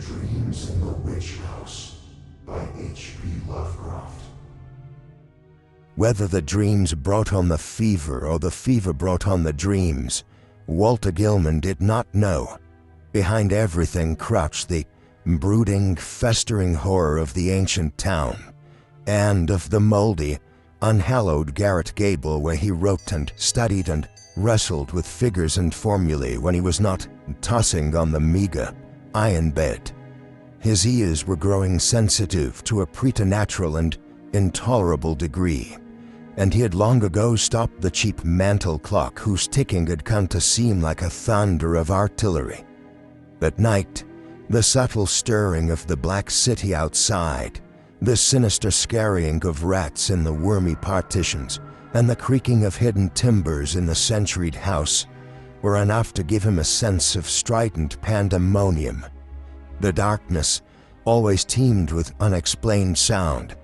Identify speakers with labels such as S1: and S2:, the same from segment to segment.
S1: Dreams in the Witch House by H.P. Lovecraft.
S2: Whether the dreams brought on the fever or the fever brought on the dreams, Walter Gilman did not know. Behind everything crouched the brooding, festering horror of the ancient town, and of the moldy, unhallowed garret gable where he wrote and studied and wrestled with figures and formulae when he was not tossing on the meager iron bed. His ears were growing sensitive to a preternatural and intolerable degree, and he had long ago stopped the cheap mantel clock whose ticking had come to seem like a thunder of artillery. At night, the subtle stirring of the black city outside, the sinister scurrying of rats in the wormy partitions, and the creaking of hidden timbers in the centuried house were enough to give him a sense of strident pandemonium. The darkness always teemed with unexplained sound,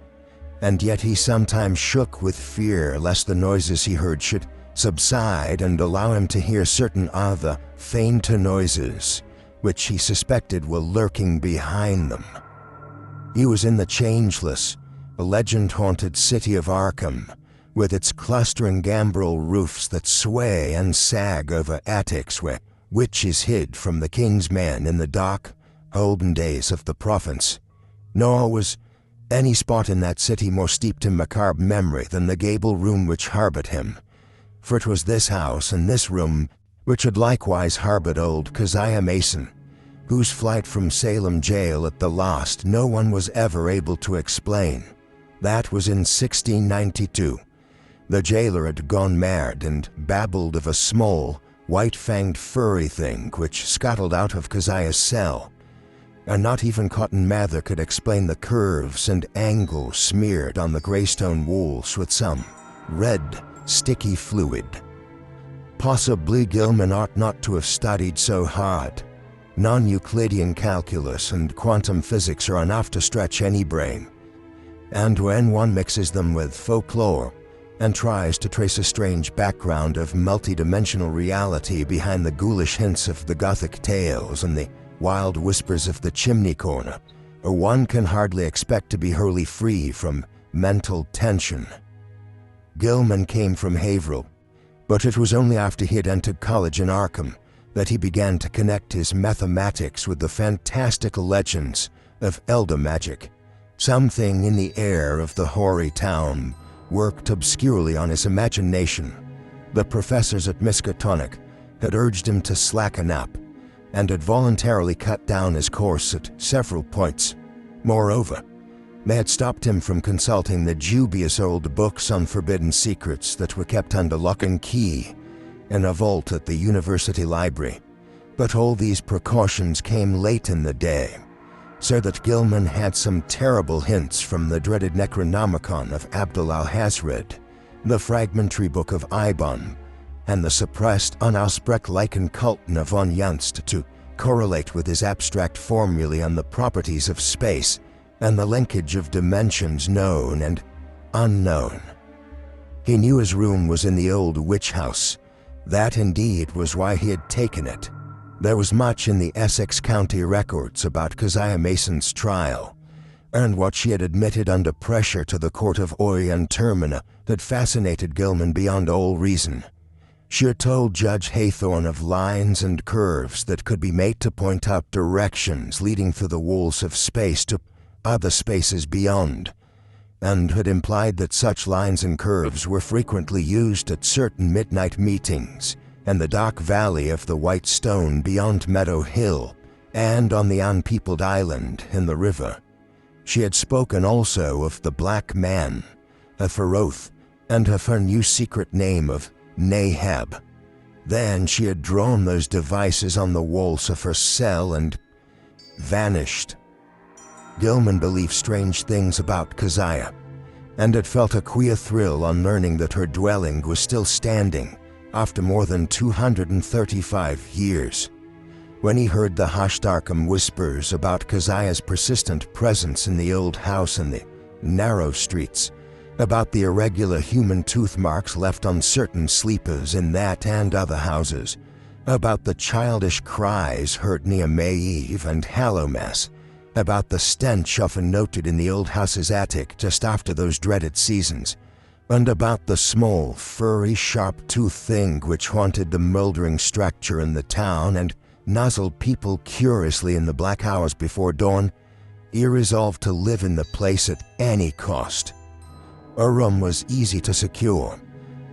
S2: and yet he sometimes shook with fear lest the noises he heard should subside and allow him to hear certain other, fainter noises, which he suspected were lurking behind them. He was in the changeless, legend-haunted city of Arkham, with its clustering gambrel roofs that sway and sag over attics where witches hid from the king's men in the dark, olden days of the province. Nor was any spot in that city more steeped in macabre memory than the gable room which harbored him, for it was this house and this room which had likewise harbored old Keziah Mason, whose flight from Salem jail at the last no one was ever able to explain. That was in 1692. The jailer had gone mad and babbled of a small, white-fanged furry thing which scuttled out of Keziah's cell, and not even Cotton Mather could explain the curves and angles smeared on the greystone walls with some red, sticky fluid. Possibly Gilman ought not to have studied so hard. Non-Euclidean calculus and quantum physics are enough to stretch any brain, and when one mixes them with folklore and tries to trace a strange background of multidimensional reality behind the ghoulish hints of the gothic tales and the wild whispers of the chimney corner, one can hardly expect to be wholly free from mental tension. Gilman came from Haverhill, but it was only after he had entered college in Arkham that he began to connect his mathematics with the fantastical legends of elder magic. Something in the air of the hoary town worked obscurely on his imagination. The professors at Miskatonic had urged him to slacken up, and had voluntarily cut down his course at several points. Moreover, they had stopped him from consulting the dubious old books on forbidden secrets that were kept under lock and key in a vault at the university library. But all these precautions came late in the day, so that Gilman had some terrible hints from the dreaded Necronomicon of Abdul Alhazred, the fragmentary book of Ibon, and the suppressed Unaussprechlichen Kulten of von Junst to correlate with his abstract formulae on the properties of space and the linkage of dimensions known and unknown. He knew his room was in the old witch house. That indeed was why he had taken it. There was much in the Essex County records about Keziah Mason's trial, and what she had admitted under pressure to the court of Oy and Termina that fascinated Gilman beyond all reason. She had told Judge Haythorne of lines and curves that could be made to point out directions leading through the walls of space to other spaces beyond, and had implied that such lines and curves were frequently used at certain midnight meetings in the dark valley of the White Stone beyond Meadow Hill and on the unpeopled island in the river. She had spoken also of the Black Man, of her oath, and of her new secret name of Nahab. Then she had drawn those devices on the walls of her cell and vanished. Gilman believed strange things about Keziah, and had felt a queer thrill on learning that her dwelling was still standing after more than 235 years. When he heard the hushed Arkham whispers about Keziah's persistent presence in the old house and the narrow streets, about the irregular human tooth marks left on certain sleepers in that and other houses, about the childish cries heard near May Eve and Hallowmas, about the stench often noted in the old house's attic just after those dreaded seasons, and about the small, furry, sharp-toothed thing which haunted the mouldering structure in the town and nuzzled people curiously in the black hours before dawn, he resolved to live in the place at any cost. A room was easy to secure,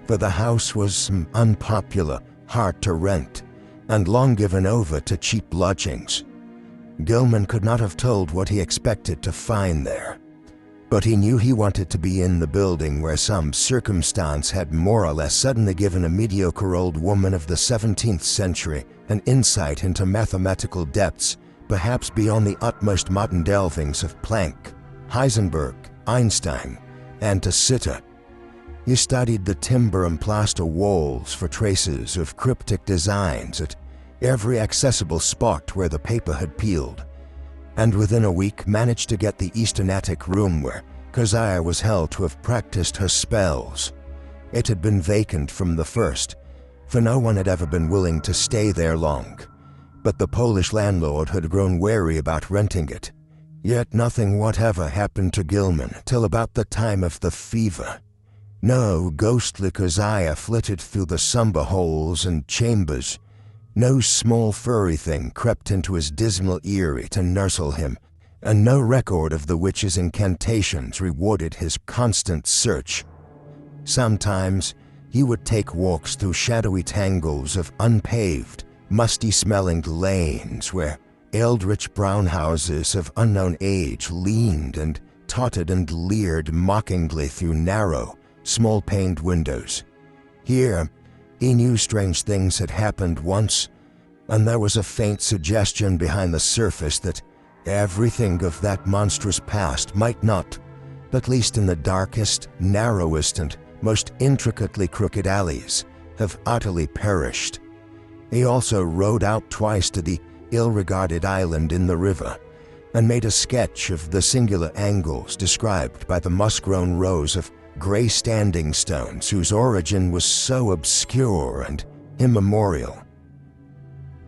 S2: for the house was unpopular, hard to rent, and long given over to cheap lodgings. Gilman could not have told what he expected to find there, but he knew he wanted to be in the building where some circumstance had more or less suddenly given a mediocre old woman of the 17th century an insight into mathematical depths, perhaps beyond the utmost modern delvings of Planck, Heisenberg, Einstein, and de Sitter. He studied the timber and plaster walls for traces of cryptic designs at every accessible spot where the paper had peeled, and within a week managed to get the eastern attic room where Keziah was held to have practiced her spells. It had been vacant from the first, for no one had ever been willing to stay there long, but the Polish landlord had grown wary about renting it. Yet nothing whatever happened to Gilman till about the time of the fever. No ghostly Keziah flitted through the somber holes and chambers. No small furry thing crept into his dismal eyrie to nursel him, and no record of the witch's incantations rewarded his constant search. Sometimes he would take walks through shadowy tangles of unpaved, musty-smelling lanes where eldritch brown houses of unknown age leaned and tottered and leered mockingly through narrow, small-paned windows. Here, he knew strange things had happened once, and there was a faint suggestion behind the surface that everything of that monstrous past might not, at least in the darkest, narrowest, and most intricately crooked alleys, have utterly perished. He also rowed out twice to the ill-regarded island in the river, and made a sketch of the singular angles described by the moss-grown rows of gray standing stones whose origin was so obscure and immemorial.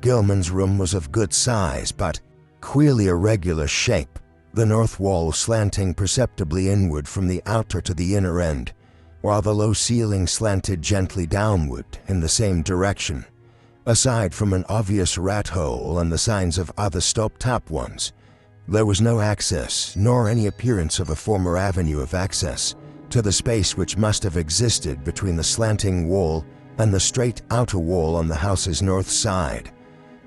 S2: Gilman's room was of good size, but queerly irregular shape, the north wall slanting perceptibly inward from the outer to the inner end, while the low ceiling slanted gently downward in the same direction. Aside from an obvious rat hole and the signs of other stop-top ones, there was no access, nor any appearance of a former avenue of access, to the space which must have existed between the slanting wall and the straight outer wall on the house's north side,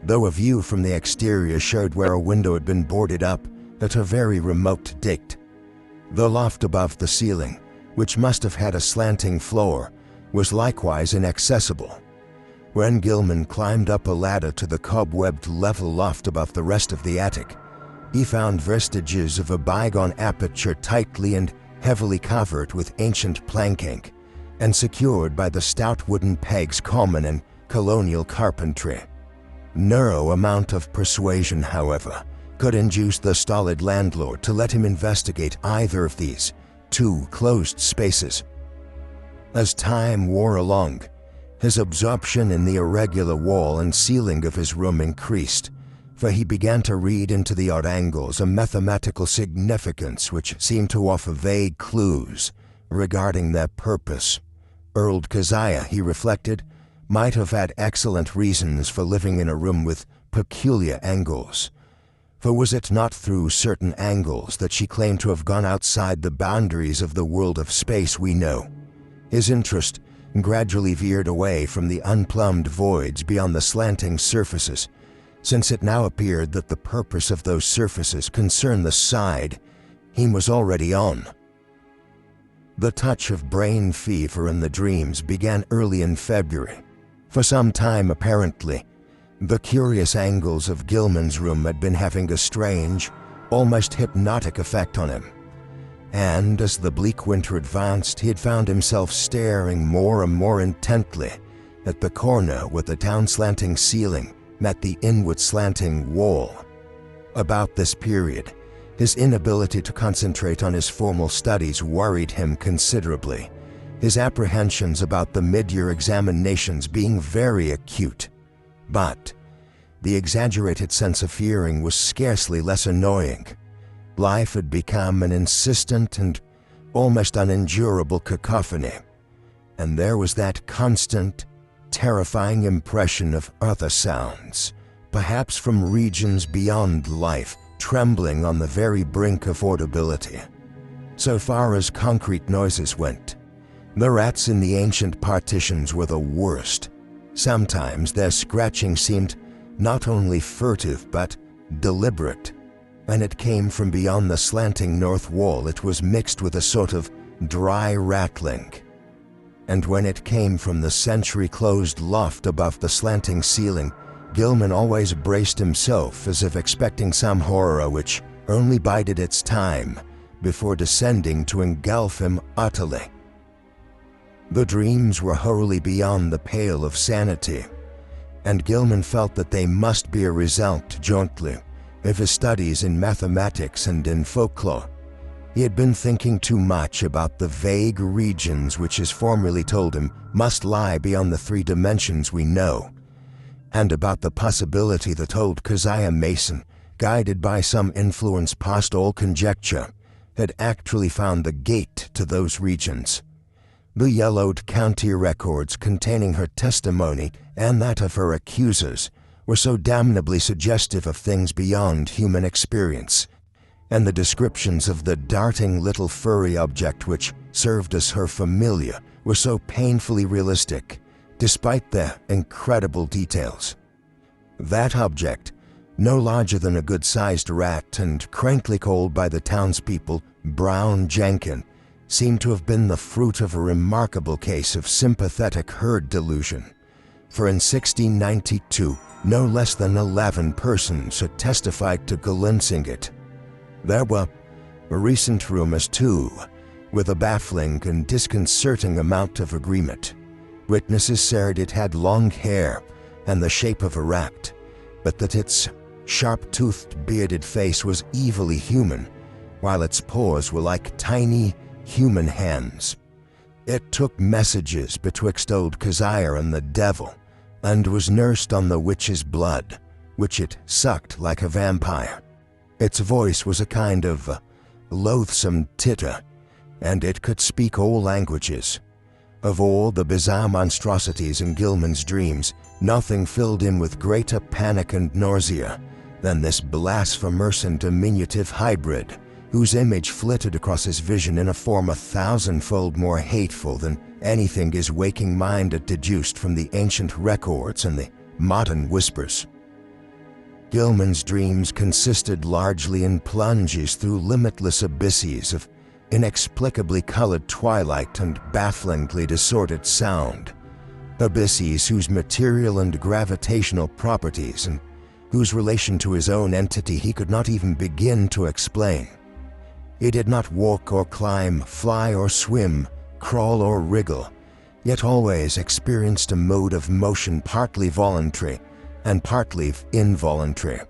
S2: though a view from the exterior showed where a window had been boarded up at a very remote date. The loft above the ceiling, which must have had a slanting floor, was likewise inaccessible. When Gilman climbed up a ladder to the cobwebbed level loft above the rest of the attic, he found vestiges of a bygone aperture tightly and heavily covered with ancient planking, and secured by the stout wooden pegs common in colonial carpentry. No amount of persuasion, however, could induce the stolid landlord to let him investigate either of these two closed spaces. As time wore along, his absorption in the irregular wall and ceiling of his room increased, for he began to read into the odd angles a mathematical significance which seemed to offer vague clues regarding their purpose. Old Keziah, he reflected, might have had excellent reasons for living in a room with peculiar angles. For was it not through certain angles that she claimed to have gone outside the boundaries of the world of space we know? His interest gradually veered away from the unplumbed voids beyond the slanting surfaces, since it now appeared that the purpose of those surfaces concerned the side he was already on. The touch of brain fever in the dreams began early in February. For some time, apparently, the curious angles of Gilman's room had been having a strange, almost hypnotic effect on him. And as the bleak winter advanced, he had found himself staring more and more intently at the corner where the down-slanting ceiling met the inward slanting wall. About this period, his inability to concentrate on his formal studies worried him considerably, his apprehensions about the mid-year examinations being very acute. But the exaggerated sense of hearing was scarcely less annoying. Life had become an insistent and almost unendurable cacophony, and there was that constant, terrifying impression of other sounds, perhaps from regions beyond life, trembling on the very brink of audibility. So far as concrete noises went, the rats in the ancient partitions were the worst. Sometimes their scratching seemed not only furtive but deliberate. When it came from beyond the slanting north wall, it was mixed with a sort of dry rattling. And when it came from the century-closed loft above the slanting ceiling, Gilman always braced himself as if expecting some horror which only bided its time before descending to engulf him utterly. The dreams were wholly beyond the pale of sanity, and Gilman felt that they must be a result, jointly, of his studies in mathematics and in folklore. He had been thinking too much about the vague regions which his formerly told him must lie beyond the 3 dimensions we know, and about the possibility that old Keziah Mason, guided by some influence past all conjecture, had actually found the gate to those regions. The yellowed county records containing her testimony and that of her accusers were so damnably suggestive of things beyond human experience, and the descriptions of the darting little furry object which served as her familiar were so painfully realistic, despite their incredible details. That object, no larger than a good-sized rat and crankly called by the townspeople Brown Jenkin, seemed to have been the fruit of a remarkable case of sympathetic herd delusion. For in 1692, no less than 11 persons had testified to glimpsing it. There were recent rumors, too, with a baffling and disconcerting amount of agreement. Witnesses said it had long hair and the shape of a rat, but that its sharp-toothed, bearded face was evilly human, while its paws were like tiny, human hands. It took messages betwixt old Keziah and the devil, and was nursed on the witch's blood, which it sucked like a vampire. Its voice was a kind of loathsome titter, and it could speak all languages. Of all the bizarre monstrosities in Gilman's dreams, nothing filled him with greater panic and nausea than this blasphemous and diminutive hybrid, whose image flitted across his vision in a form 1,000-fold more hateful than anything his waking mind had deduced from the ancient records and the modern whispers. Gilman's dreams consisted largely in plunges through limitless abysses of inexplicably colored twilight and bafflingly distorted sound, abysses whose material and gravitational properties and whose relation to his own entity he could not even begin to explain. He did not walk or climb, fly or swim, crawl or wriggle, yet always experienced a mode of motion partly voluntary and partly involuntary.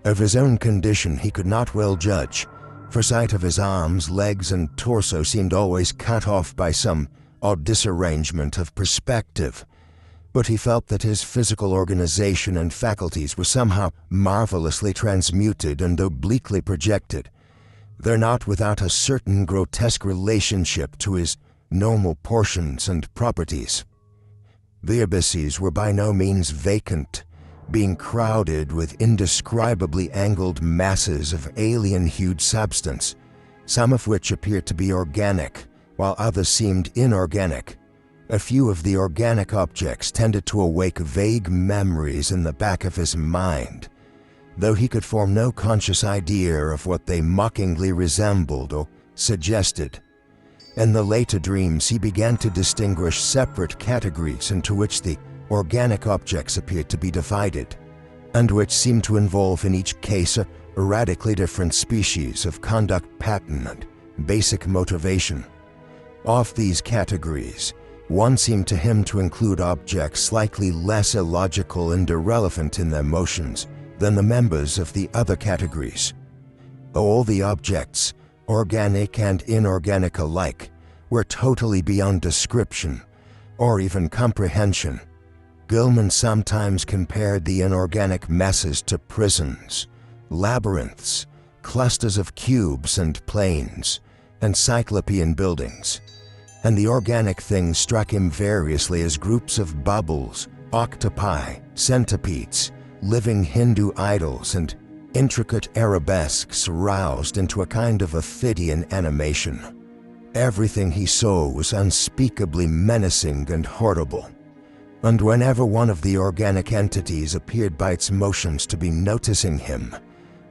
S2: Of his own condition he could not well judge, for sight of his arms, legs, and torso seemed always cut off by some odd disarrangement of perspective, but he felt that his physical organization and faculties were somehow marvelously transmuted and obliquely projected, though not without a certain grotesque relationship to his normal portions and properties. The abysses were by no means vacant, being crowded with indescribably angled masses of alien-hued substance, some of which appeared to be organic, while others seemed inorganic. A few of the organic objects tended to awake vague memories in the back of his mind, though he could form no conscious idea of what they mockingly resembled or suggested. In the later dreams he began to distinguish separate categories into which the organic objects appeared to be divided, and which seemed to involve in each case a radically different species of conduct pattern and basic motivation. Of these categories, one seemed to him to include objects slightly less illogical and irrelevant in their motions than the members of the other categories. All the objects, organic and inorganic alike, were totally beyond description or even comprehension. Gilman sometimes compared the inorganic messes to prisons, labyrinths, clusters of cubes and planes, and cyclopean buildings, and the organic things struck him variously as groups of bubbles, octopi, centipedes, living Hindu idols, and intricate arabesques roused into a kind of Ophidian animation. Everything he saw was unspeakably menacing and horrible, and whenever one of the organic entities appeared by its motions to be noticing him,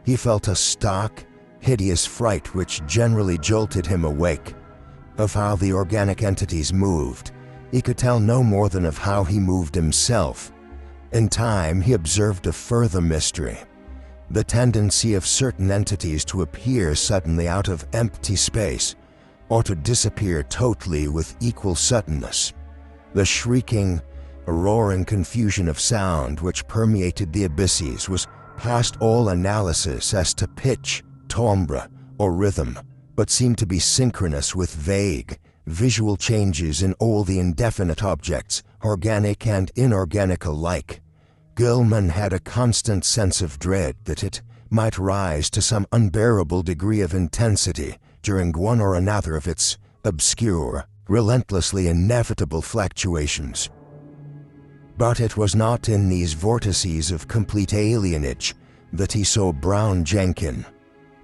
S2: he felt a stark, hideous fright which generally jolted him awake. Of how the organic entities moved, he could tell no more than of how he moved himself. In time, he observed a further mystery: the tendency of certain entities to appear suddenly out of empty space, or to disappear totally with equal suddenness. The shrieking, roaring confusion of sound which permeated the abysses was past all analysis as to pitch, timbre, or rhythm, but seemed to be synchronous with vague, visual changes in all the indefinite objects, organic and inorganic alike. Gilman had a constant sense of dread that it might rise to some unbearable degree of intensity during one or another of its obscure, relentlessly inevitable fluctuations. But it was not in these vortices of complete alienage that he saw Brown Jenkin.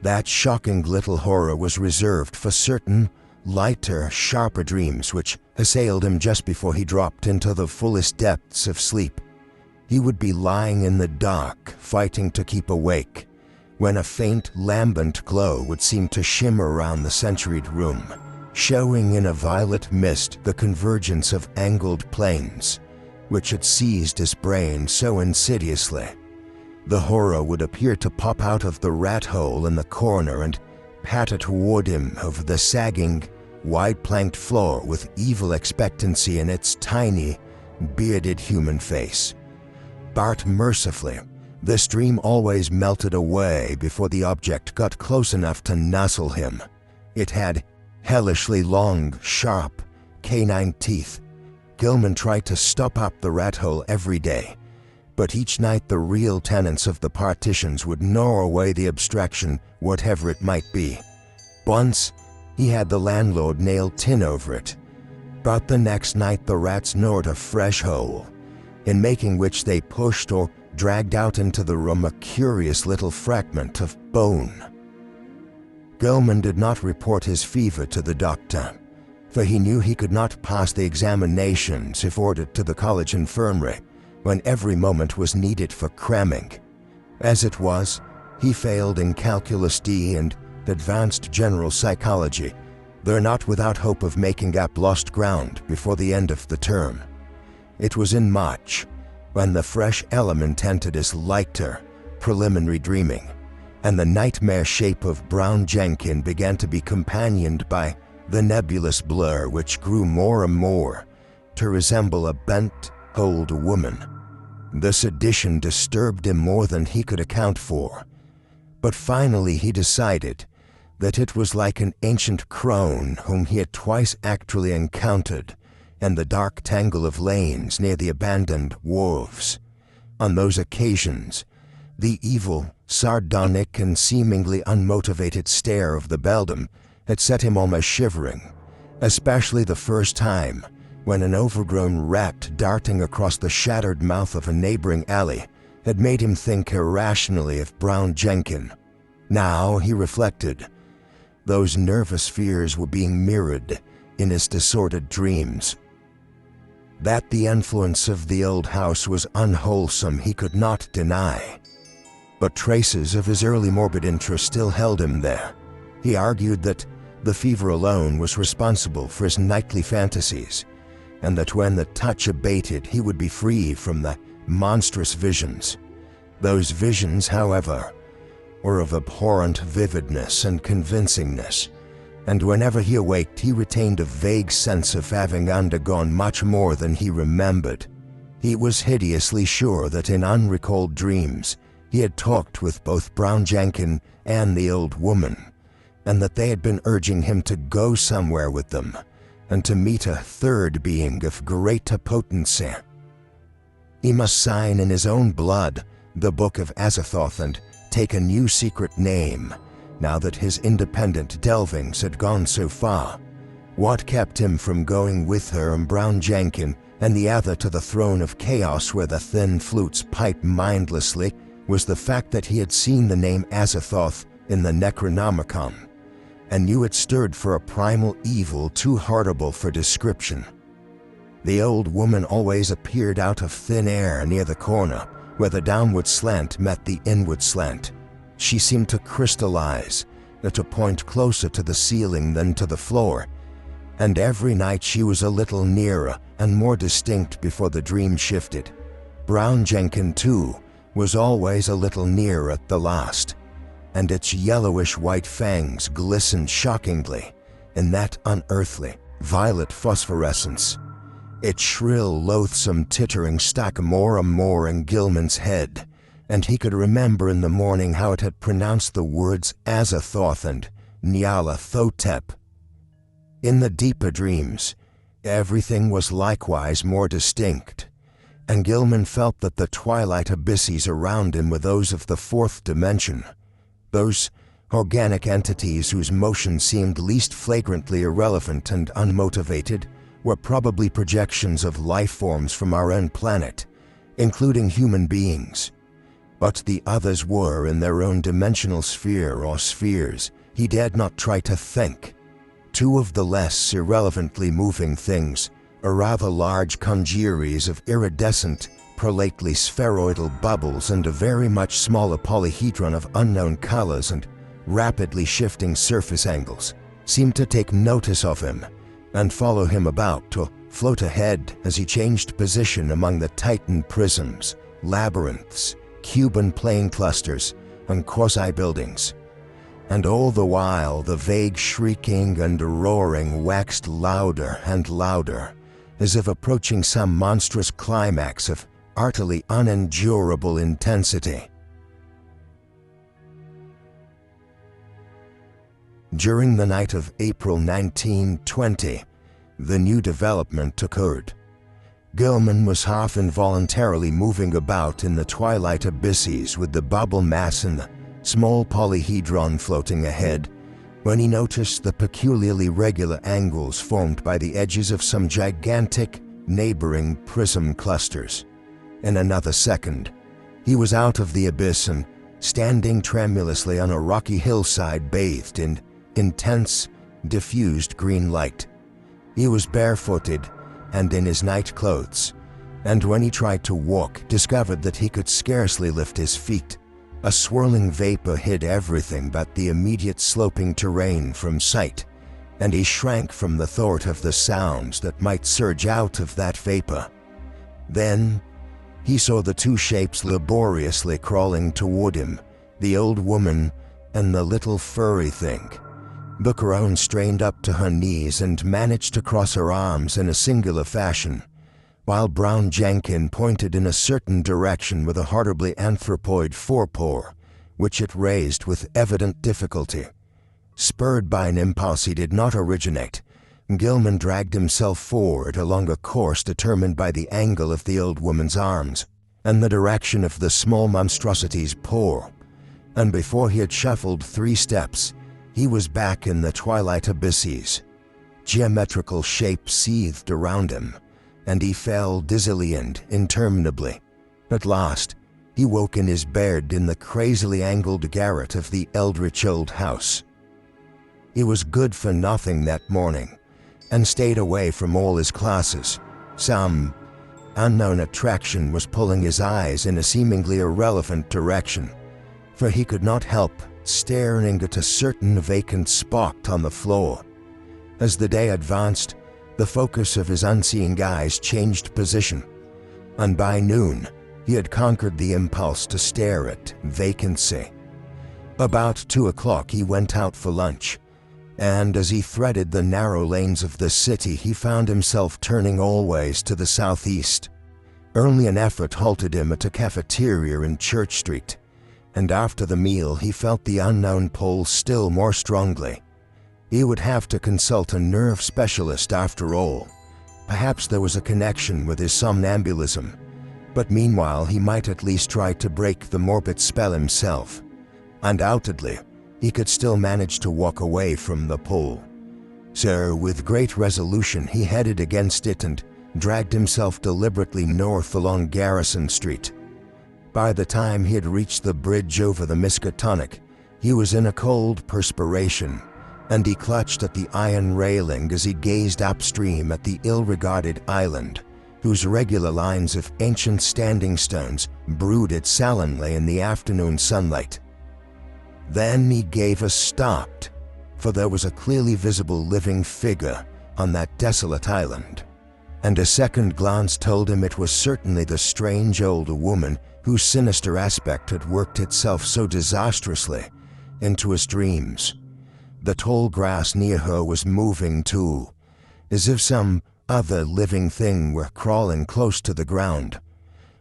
S2: That shocking little horror was reserved for certain lighter, sharper dreams which assailed him just before he dropped into the fullest depths of sleep. He would be lying in the dark, fighting to keep awake, when a faint, lambent glow would seem to shimmer around the centuried room, showing in a violet mist the convergence of angled planes, which had seized his brain so insidiously. The horror would appear to pop out of the rat hole in the corner and patter toward him over the sagging, wide-planked floor with evil expectancy in its tiny, bearded human face. But mercifully, this dream always melted away before the object got close enough to nuzzle him. It had hellishly long, sharp, canine teeth. Gilman tried to stop up the rat hole every day, but each night the real tenants of the partitions would gnaw away the abstraction, whatever it might be. Once, he had the landlord nail tin over it, but the next night the rats gnawed a fresh hole, in making which they pushed or dragged out into the room a curious little fragment of bone. Gilman did not report his fever to the doctor, for he knew he could not pass the examinations if ordered to the college infirmary, when every moment was needed for cramming. As it was, he failed in Calculus D and Advanced General Psychology, though not without hope of making up lost ground before the end of the term. It was in March, when the fresh element entered his lighter, preliminary dreaming, and the nightmare shape of Brown Jenkin began to be companioned by the nebulous blur which grew more and more to resemble a bent, old woman. The sedition disturbed him more than he could account for, but finally he decided that it was like an ancient crone whom he had twice actually encountered in the dark tangle of lanes near the abandoned wharves. On those occasions, the evil, sardonic, and seemingly unmotivated stare of the beldam had set him almost shivering, especially the first time when an overgrown rat darting across the shattered mouth of a neighboring alley had made him think irrationally of Brown Jenkin. Now, he reflected, those nervous fears were being mirrored in his disordered dreams. That the influence of the old house was unwholesome he could not deny, but traces of his early morbid interest still held him there. He argued that the fever alone was responsible for his nightly fantasies, and that when the touch abated he would be free from the monstrous visions. Those visions, however, were of abhorrent vividness and convincingness, and whenever he awaked he retained a vague sense of having undergone much more than he remembered. He was hideously sure that in unrecalled dreams he had talked with both Brown Jenkin and the old woman, and that they had been urging him to go somewhere with them, and to meet a third being of greater potency. He must sign in his own blood the Book of Azathoth and take a new secret name, now that his independent delvings had gone so far. What kept him from going with her and Brown Jenkin and the other to the throne of chaos where the thin flutes pipe mindlessly was the fact that he had seen the name Azathoth in the Necronomicon, and knew it stood for a primal evil too horrible for description. The old woman always appeared out of thin air near the corner, where the downward slant met the inward slant. She seemed to crystallize, to point closer to the ceiling than to the floor, and every night she was a little nearer and more distinct before the dream shifted. Brown Jenkin, too, was always a little nearer at the last, and its yellowish-white fangs glistened shockingly in that unearthly, violet phosphorescence. Its shrill, loathsome tittering stuck more and more in Gilman's head, and he could remember in the morning how it had pronounced the words Azathoth and Nyarlathotep. In the deeper dreams, everything was likewise more distinct, and Gilman felt that the twilight abysses around him were those of the fourth dimension, those organic entities whose motion seemed least flagrantly irrelevant and unmotivated were probably projections of life forms from our own planet, including human beings. But the others were in their own dimensional sphere or spheres. He dared not try to think. Two of the less irrelevantly moving things are rather large congeries of iridescent, prolately spheroidal bubbles and a very much smaller polyhedron of unknown colors and rapidly shifting surface angles, seemed to take notice of him and follow him about to float ahead as he changed position among the Titan prisms, labyrinths, Cuban plane clusters, and quasi-buildings. And all the while the vague shrieking and roaring waxed louder and louder, as if approaching some monstrous climax of utterly unendurable intensity. During the night of April 1920, the new development occurred. Gilman was half involuntarily moving about in the twilight abysses with the bubble mass and the small polyhedron floating ahead, when he noticed the peculiarly regular angles formed by the edges of some gigantic neighboring prism clusters. In another second, he was out of the abyss and standing tremulously on a rocky hillside bathed in intense, diffused green light. He was barefooted and in his night clothes, and when he tried to walk, discovered that he could scarcely lift his feet. A swirling vapor hid everything but the immediate sloping terrain from sight, and he shrank from the thought of the sounds that might surge out of that vapor. Then he saw the two shapes laboriously crawling toward him, the old woman and the little furry thing. The crone strained up to her knees and managed to cross her arms in a singular fashion, while Brown Jenkin pointed in a certain direction with a horribly anthropoid forepaw, which it raised with evident difficulty. Spurred by an impulse he did not originate, Gilman dragged himself forward along a course determined by the angle of the old woman's arms and the direction of the small monstrosity's paw, and before he had shuffled 3 steps, he was back in the twilight abysses. Geometrical shapes seethed around him, and he fell dizzily and interminably. At last, he woke in his bed in the crazily angled garret of the eldritch old house. He was good for nothing that morning, and stayed away from all his classes. Some unknown attraction was pulling his eyes in a seemingly irrelevant direction, for he could not help staring at a certain vacant spot on the floor. As the day advanced, the focus of his unseeing eyes changed position, and by noon he had conquered the impulse to stare at vacancy. About 2 o'clock he went out for lunch, and as he threaded the narrow lanes of the city he found himself turning always to the southeast. Only an effort halted him at a cafeteria in Church Street, and after the meal he felt the unknown pull still more strongly. He would have to consult a nerve specialist after all. Perhaps there was a connection with his somnambulism, But meanwhile he might at least try to break the morbid spell himself. Undoubtedly, he could still manage to walk away from the pole. So with great resolution he headed against it and dragged himself deliberately north along Garrison Street. By the time he had reached the bridge over the Miskatonic, he was in a cold perspiration, and he clutched at the iron railing as he gazed upstream at the ill-regarded island, whose regular lines of ancient standing stones brooded sullenly in the afternoon sunlight. Then he gave a start, for there was a clearly visible living figure on that desolate island, and a second glance told him it was certainly the strange old woman whose sinister aspect had worked itself so disastrously into his dreams. The tall grass near her was moving too, as if some other living thing were crawling close to the ground.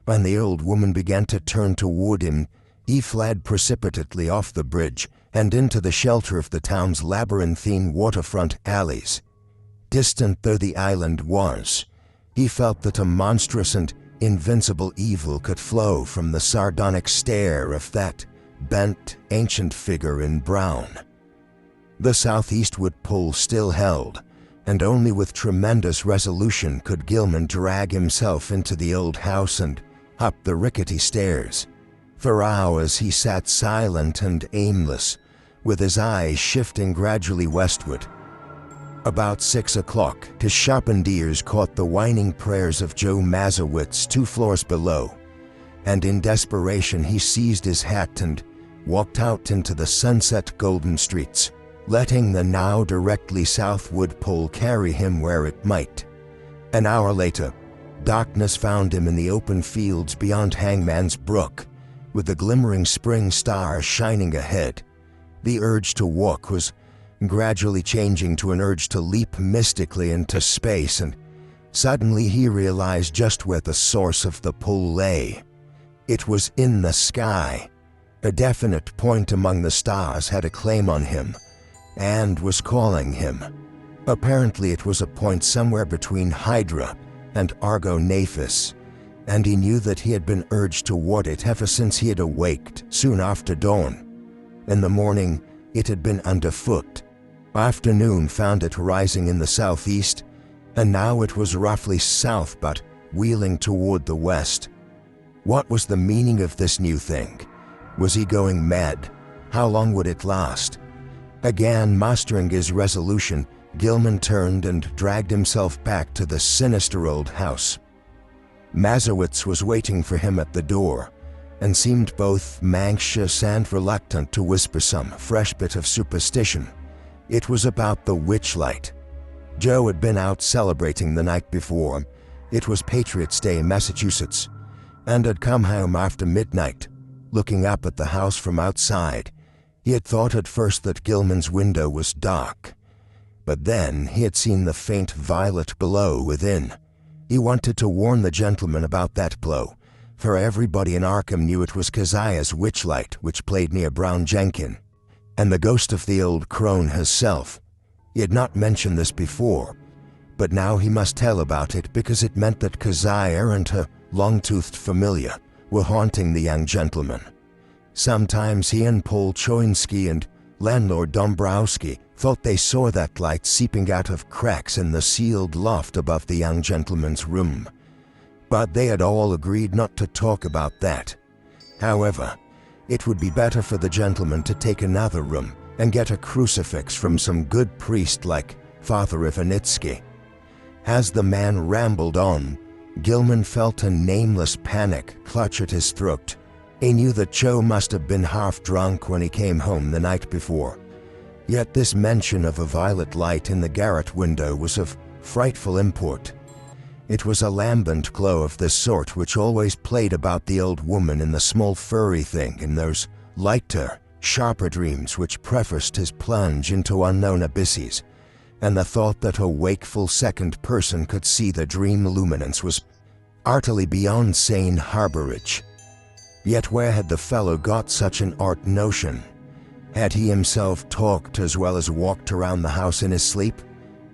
S2: When the old woman began to turn toward him, he fled precipitately off the bridge and into the shelter of the town's labyrinthine waterfront alleys. Distant though the island was, he felt that a monstrous and invincible evil could flow from the sardonic stare of that bent, ancient figure in brown. The southeastward pole still held, and only with tremendous resolution could Gilman drag himself into the old house and up the rickety stairs. For hours he sat silent and aimless, with his eyes shifting gradually westward. About 6 o'clock, his sharpened ears caught the whining prayers of Joe Mazowitz 2 floors below, and in desperation he seized his hat and walked out into the sunset golden streets, letting the now directly southward pole carry him where it might. An hour later, darkness found him in the open fields beyond Hangman's Brook, with the glimmering spring stars shining ahead. The urge to walk was gradually changing to an urge to leap mystically into space, and suddenly he realized just where the source of the pull lay. It was in the sky. A definite point among the stars had a claim on him, and was calling him. Apparently it was a point somewhere between Hydra and Argo Naphis, and he knew that he had been urged toward it ever since he had awaked soon after dawn. In the morning, it had been underfoot. Afternoon found it rising in the southeast, and now it was roughly south but wheeling toward the west. What was the meaning of this new thing? Was he going mad? How long would it last? Again mastering his resolution, Gilman turned and dragged himself back to the sinister old house. Mazowitz was waiting for him at the door, and seemed both anxious and reluctant to whisper some fresh bit of superstition. It was about the witchlight. Joe had been out celebrating the night before. It was Patriots' Day in Massachusetts, and had come home after midnight. Looking up at the house from outside, he had thought at first that Gilman's window was dark, but then he had seen the faint violet glow within. He wanted to warn the gentleman about that glow, for everybody in Arkham knew it was Keziah's witchlight which played near Brown Jenkin, and the ghost of the old crone herself. He had not mentioned this before, but now he must tell about it because it meant that Keziah and her long-toothed familiar were haunting the young gentleman. Sometimes he and Paul Choinsky and landlord Dombrowski thought they saw that light seeping out of cracks in the sealed loft above the young gentleman's room, but they had all agreed not to talk about that. However, it would be better for the gentleman to take another room and get a crucifix from some good priest like Father Ivanitsky. As the man rambled on, Gilman felt a nameless panic clutch at his throat. He knew that Joe must have been half drunk when he came home the night before. Yet this mention of a violet light in the garret window was of frightful import. It was a lambent glow of this sort which always played about the old woman in the small furry thing in those lighter, sharper dreams which prefaced his plunge into unknown abysses, and the thought that a wakeful second person could see the dream luminance was utterly beyond sane harborage. Yet where had the fellow got such an art notion? Had he himself talked as well as walked around the house in his sleep?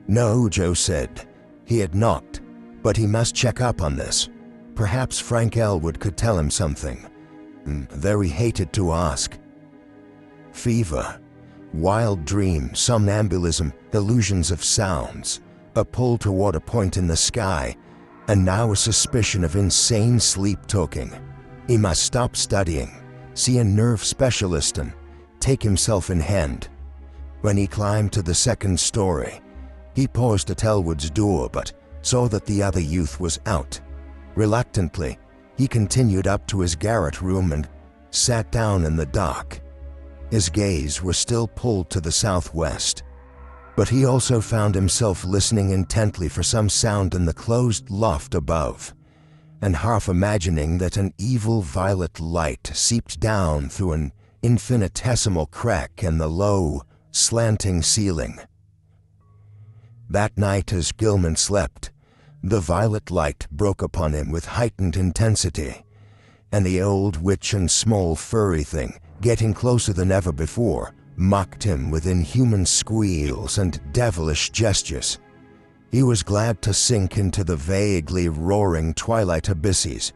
S2: No, Joe said. He had not, but he must check up on this. perhaps Frank Elwood could tell him something, though he hated to ask. Fever, wild dreams, somnambulism, illusions of sounds, a pull toward a point in the sky, and now a suspicion of insane sleep-talking. He must stop studying, see a nerve specialist, and take himself in hand. When he climbed to the second story, he paused at Elwood's door but saw that the other youth was out. Reluctantly, he continued up to his garret room and sat down in the dark. His gaze was still pulled to the southwest, but he also found himself listening intently for some sound in the closed loft above, and half imagining that an evil violet light seeped down through an infinitesimal crack in the low, slanting ceiling. That night as Gilman slept, the violet light broke upon him with heightened intensity, and the old witch and small furry thing, getting closer than ever before, mocked him with inhuman squeals and devilish gestures. He was glad to sink into the vaguely roaring twilight abysses,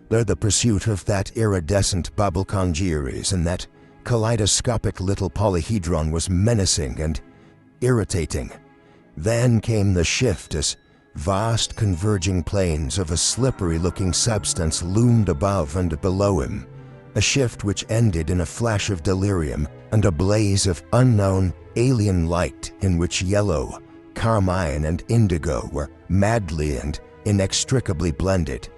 S2: where the pursuit of that iridescent bubble congeries and that kaleidoscopic little polyhedron was menacing and irritating. Then came the shift as vast converging planes of a slippery-looking substance loomed above and below him, a shift which ended in a flash of delirium and a blaze of unknown alien light in which yellow, carmine, and indigo were madly and inextricably blended.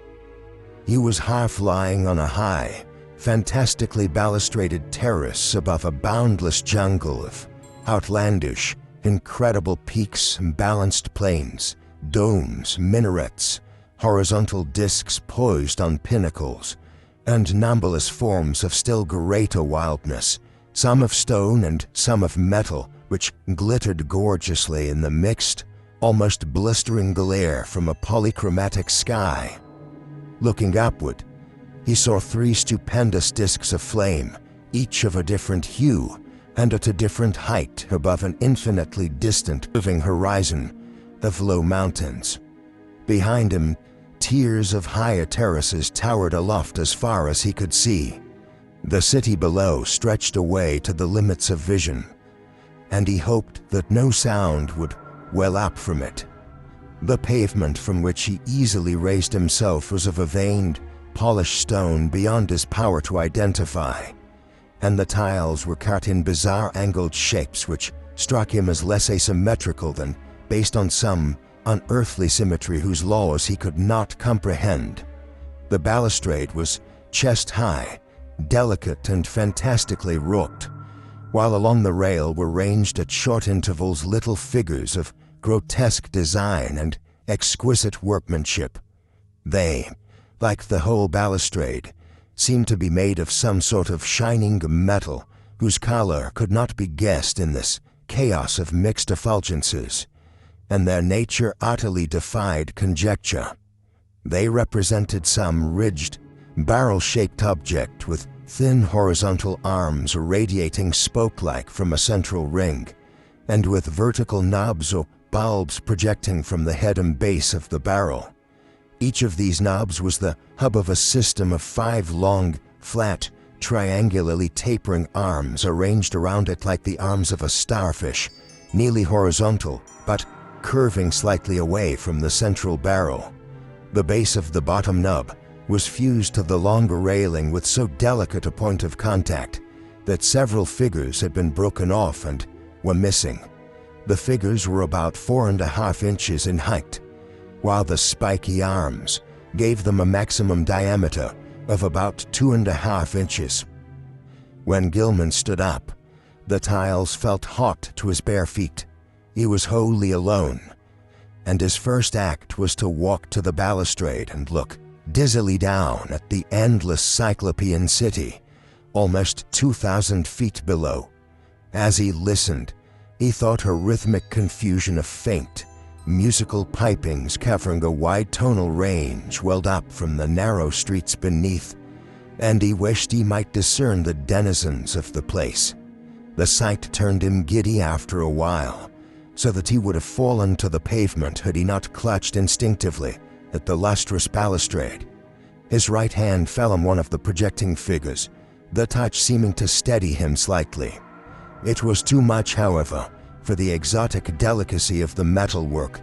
S2: He was half lying on a high, fantastically balustraded terrace above a boundless jungle of outlandish, incredible peaks and balanced plains, domes, minarets, horizontal discs poised on pinnacles, and numberless forms of still greater wildness, some of stone and some of metal, which glittered gorgeously in the mixed, almost blistering glare from a polychromatic sky. Looking upward, he saw 3 stupendous discs of flame, each of a different hue and at a different height above an infinitely distant moving horizon of low mountains. Behind him, tiers of higher terraces towered aloft as far as he could see. The city below stretched away to the limits of vision, and he hoped that no sound would well up from it. The pavement from which he easily raised himself was of a veined, polished stone beyond his power to identify, and the tiles were cut in bizarre angled shapes which struck him as less asymmetrical than based on some unearthly symmetry whose laws he could not comprehend. The balustrade was chest-high, delicate and fantastically wrought, while along the rail were ranged at short intervals little figures of grotesque design and exquisite workmanship. They, like the whole balustrade, seemed to be made of some sort of shining metal whose color could not be guessed in this chaos of mixed effulgences, and their nature utterly defied conjecture. They represented some ridged, barrel-shaped object with thin horizontal arms radiating spoke-like from a central ring, and with vertical knobs or bulbs projecting from the head and base of the barrel. Each of these knobs was the hub of a system of 5 long, flat, triangularly tapering arms arranged around it like the arms of a starfish, nearly horizontal, but curving slightly away from the central barrel. The base of the bottom knob was fused to the longer railing with so delicate a point of contact that several figures had been broken off and were missing. The figures were about 4.5 inches in height, while the spiky arms gave them a maximum diameter of about 2.5 inches. When Gilman stood up, the tiles felt hot to his bare feet. He was wholly alone, and his first act was to walk to the balustrade and look dizzily down at the endless cyclopean city, almost 2,000 feet below. As he listened, he thought a rhythmic confusion of faint, musical pipings covering a wide tonal range welled up from the narrow streets beneath, and he wished he might discern the denizens of the place. The sight turned him giddy after a while, so that he would have fallen to the pavement had he not clutched instinctively at the lustrous balustrade His right hand fell on one of the projecting figures, the touch seeming to steady him slightly. It was too much, however, for the exotic delicacy of the metalwork,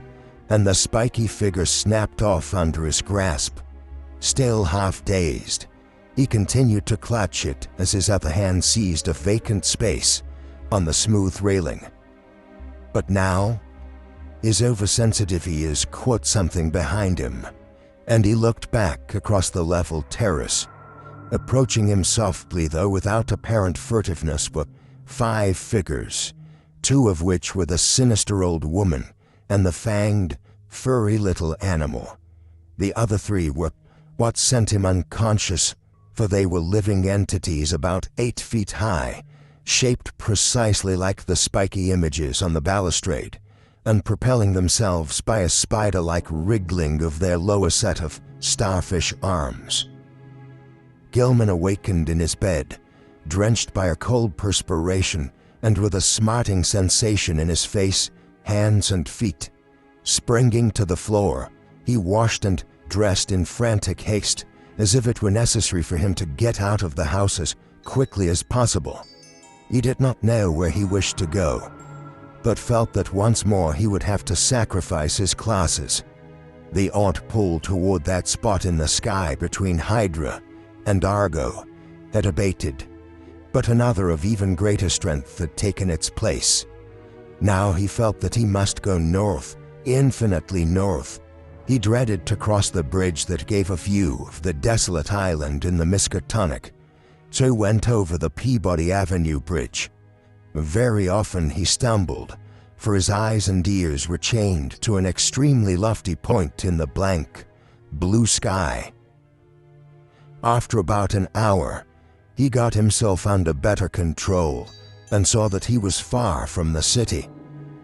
S2: and the spiky figure snapped off under his grasp. Still half dazed, he continued to clutch it as his other hand seized a vacant space on the smooth railing. But now, his oversensitive ears caught something behind him, and he looked back across the level terrace. Approaching him softly, though without apparent furtiveness, were 5 figures, 2 of which were the sinister old woman and the fanged, furry little animal. The other 3 were what sent him unconscious, for they were living entities about 8 feet high, shaped precisely like the spiky images on the balustrade, and propelling themselves by a spider-like wriggling of their lower set of starfish arms. Gilman awakened in his bed, drenched by a cold perspiration and with a smarting sensation in his face, hands, and feet. Springing to the floor, he washed and dressed in frantic haste, as if it were necessary for him to get out of the house as quickly as possible. He did not know where he wished to go, but felt that once more he would have to sacrifice his classes. The odd pull toward that spot in the sky between Hydra and Argo had abated, but another of even greater strength had taken its place. Now he felt that he must go north, infinitely north. He dreaded to cross the bridge that gave a view of the desolate island in the Miskatonic, so went over the Peabody Avenue Bridge. Very often he stumbled, for his eyes and ears were chained to an extremely lofty point in the blank, blue sky. After about an hour, he got himself under better control and saw that he was far from the city.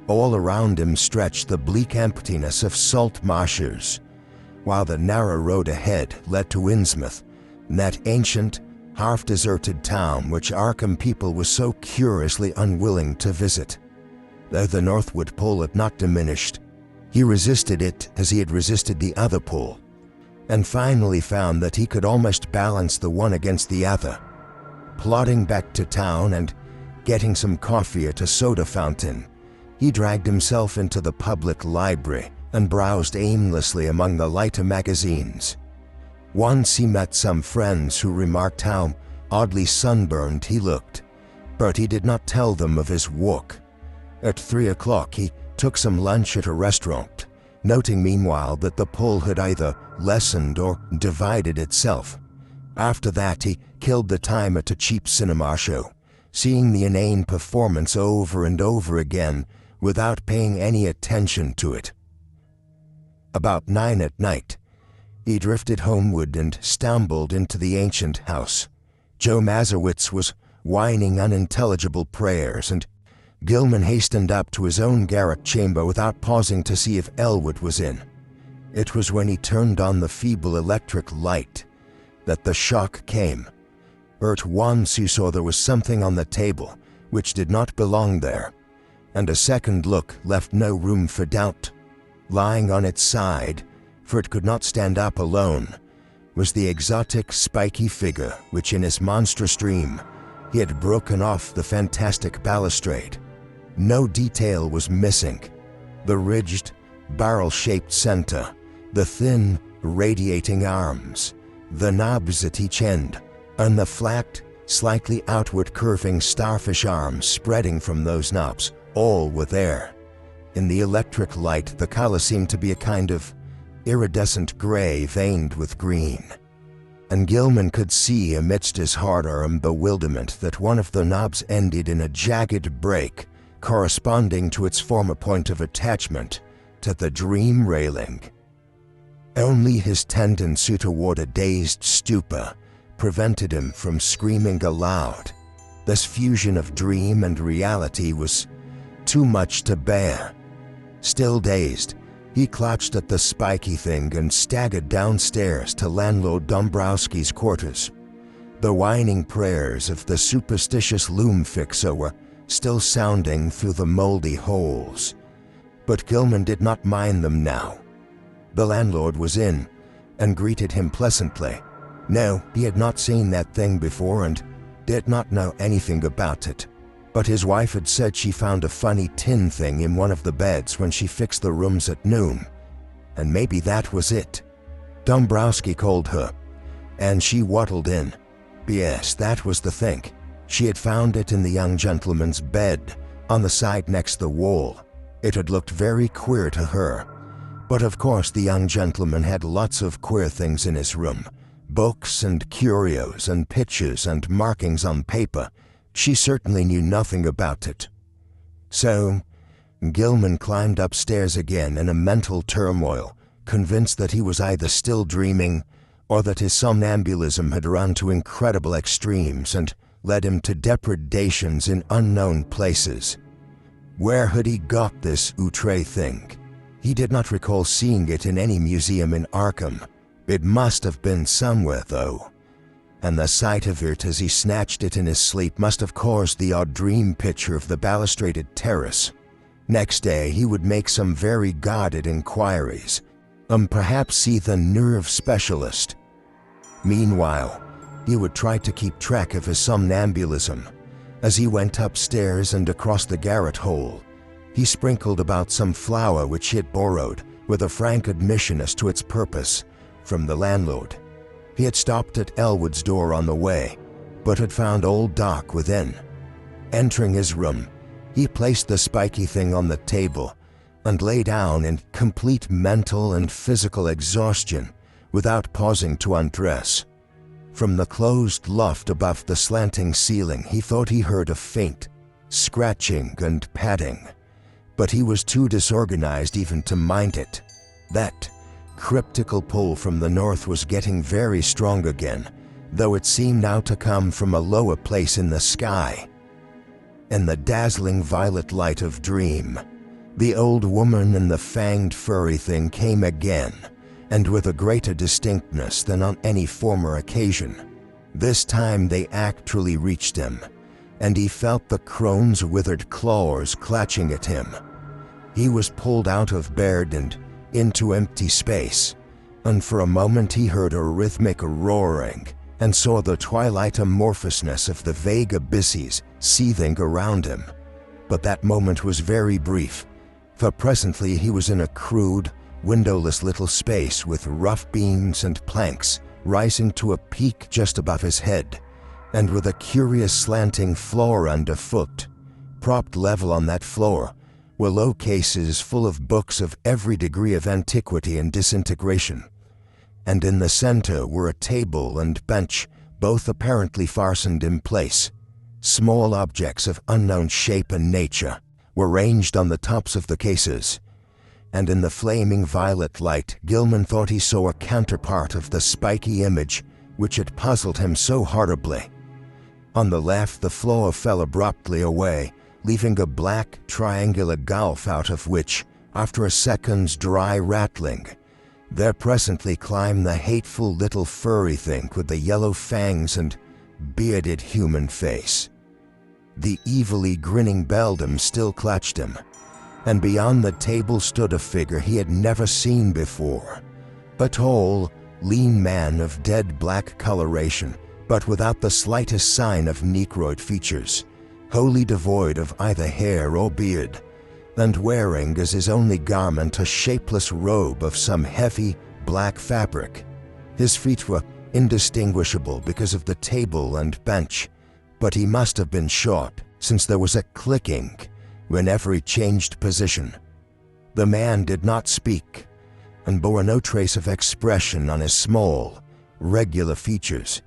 S2: All around him stretched the bleak emptiness of salt marshes, while the narrow road ahead led to Innsmouth, that ancient, half-deserted town which Arkham people were so curiously unwilling to visit. Though the northward pull had not diminished, he resisted it as he had resisted the other pull, and finally found that he could almost balance the one against the other. Plodding back to town and getting some coffee at a soda fountain, he dragged himself into the public library and browsed aimlessly among the lighter magazines. Once he met some friends who remarked how oddly sunburned he looked, but he did not tell them of his walk. At 3 o'clock he took some lunch at a restaurant, noting meanwhile that the pull had either lessened or divided itself. After that he killed the time at a cheap cinema show, seeing the inane performance over and over again without paying any attention to it. About 9 at night, he drifted homeward and stumbled into the ancient house. Joe Mazurowitz was whining unintelligible prayers, and Gilman hastened up to his own garret chamber without pausing to see if Elwood was in. It was when he turned on the feeble electric light that the shock came. At once he saw there was something on the table which did not belong there, and a second look left no room for doubt. Lying on its side, for it could not stand up alone, was the exotic spiky figure which in his monstrous dream he had broken off the fantastic balustrade. No detail was missing. The ridged, barrel-shaped center, the thin, radiating arms, the knobs at each end, and the flat, slightly outward curving starfish arms spreading from those knobs, all were there. In the electric light, the color seemed to be a kind of iridescent gray veined with green, and Gilman could see amidst his horror and bewilderment that one of the knobs ended in a jagged break corresponding to its former point of attachment to the dream railing. Only his tendency toward a dazed stupor prevented him from screaming aloud. This fusion of dream and reality was too much to bear. Still dazed, he clutched at the spiky thing and staggered downstairs to landlord Dombrowski's quarters. The whining prayers of the superstitious loom fixer were still sounding through the moldy holes, but Gilman did not mind them now. The landlord was in and greeted him pleasantly. No, he had not seen that thing before and did not know anything about it. But his wife had said she found a funny tin thing in one of the beds when she fixed the rooms at noon, and maybe that was it. Dombrowski called her, and she waddled in. Yes, that was the thing. She had found it in the young gentleman's bed, on the side next the wall. It had looked very queer to her. But of course the young gentleman had lots of queer things in his room. Books and curios and pictures and markings on paper. She certainly knew nothing about it. So, Gilman climbed upstairs again in a mental turmoil, convinced that he was either still dreaming or that his somnambulism had run to incredible extremes and led him to depredations in unknown places. Where had he got this outre thing? He did not recall seeing it in any museum in Arkham. It must have been somewhere, though. And the sight of it as he snatched it in his sleep must have caused the odd dream picture of the balustraded terrace. Next day, he would make some very guarded inquiries, and perhaps see the nerve specialist. Meanwhile, he would try to keep track of his somnambulism. As he went upstairs and across the garret hole, he sprinkled about some flour which he had borrowed, with a frank admission as to its purpose, from the landlord. He had stopped at Elwood's door on the way, but had found old Doc within. Entering his room, he placed the spiky thing on the table and lay down in complete mental and physical exhaustion without pausing to undress. From the closed loft above the slanting ceiling, he thought he heard a faint scratching and padding, but he was too disorganized even to mind it. That cryptical pull from the north was getting very strong again, though it seemed now to come from a lower place in the sky. In the dazzling violet light of dream, the old woman and the fanged furry thing came again, and with a greater distinctness than on any former occasion. This time they actually reached him, and he felt the crone's withered claws clutching at him. He was pulled out of bed and into empty space, and for a moment he heard a rhythmic roaring and saw the twilight amorphousness of the vague abysses seething around him. But that moment was very brief, for presently he was in a crude, windowless little space with rough beams and planks rising to a peak just above his head, and with a curious slanting floor underfoot. Propped level on that floor were low cases full of books of every degree of antiquity and disintegration, and in the center were a table and bench, both apparently fastened in place. Small objects of unknown shape and nature were ranged on the tops of the cases, and in the flaming violet light, Gilman thought he saw a counterpart of the spiky image which had puzzled him so horribly. On the left, the floor fell abruptly away, leaving a black, triangular gulf out of which, after a second's dry rattling, there presently climbed the hateful little furry thing with the yellow fangs and bearded human face. The evilly grinning beldam still clutched him, and beyond the table stood a figure he had never seen before. A tall, lean man of dead black coloration, but without the slightest sign of negroid features, wholly devoid of either hair or beard, and wearing as his only garment a shapeless robe of some heavy, black fabric. His feet were indistinguishable because of the table and bench, but he must have been short, since there was a clicking whenever he changed position. The man did not speak, and bore no trace of expression on his small, regular features.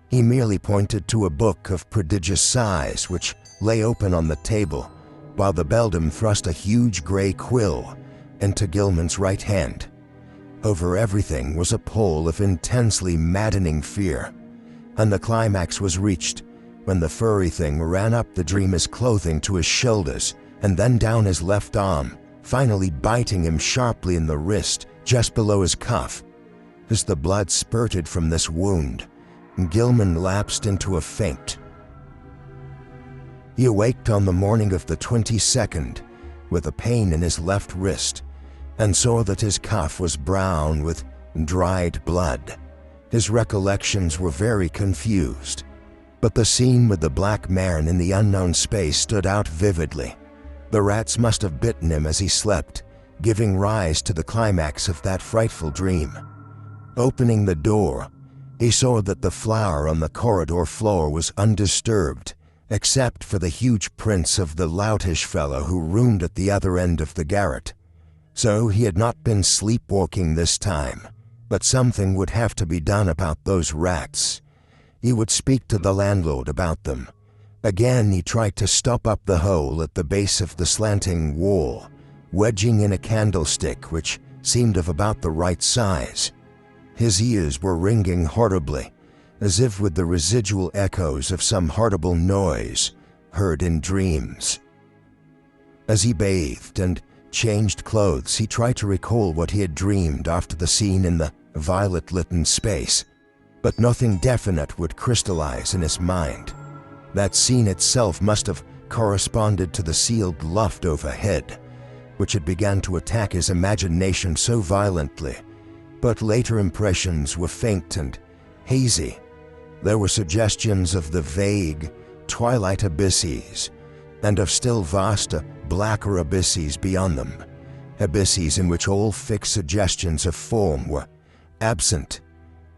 S2: He merely pointed to a book of prodigious size which lay open on the table, while the beldam thrust a huge gray quill into Gilman's right hand. Over everything was a pall of intensely maddening fear, and the climax was reached when the furry thing ran up the dreamer's clothing to his shoulders and then down his left arm, finally biting him sharply in the wrist just below his cuff. As the blood spurted from this wound, Gilman lapsed into a faint. He awaked on the morning of the 22nd with a pain in his left wrist and saw that his cuff was brown with dried blood. His recollections were very confused, but the scene with the black man in the unknown space stood out vividly. The rats must have bitten him as he slept, giving rise to the climax of that frightful dream. Opening the door, he saw that the floor on the corridor floor was undisturbed, except for the huge prints of the loutish fellow who roomed at the other end of the garret. So he had not been sleepwalking this time, but something would have to be done about those rats. He would speak to the landlord about them. Again he tried to stop up the hole at the base of the slanting wall, wedging in a candlestick which seemed of about the right size. His ears were ringing horribly, as if with the residual echoes of some horrible noise heard in dreams. As he bathed and changed clothes, he tried to recall what he had dreamed after the scene in the violet-lit space, but nothing definite would crystallize in his mind. That scene itself must have corresponded to the sealed loft overhead, which had begun to attack his imagination so violently, but later impressions were faint and hazy. There were suggestions of the vague, twilight abysses, and of still vaster, blacker abysses beyond them, abysses in which all fixed suggestions of form were absent.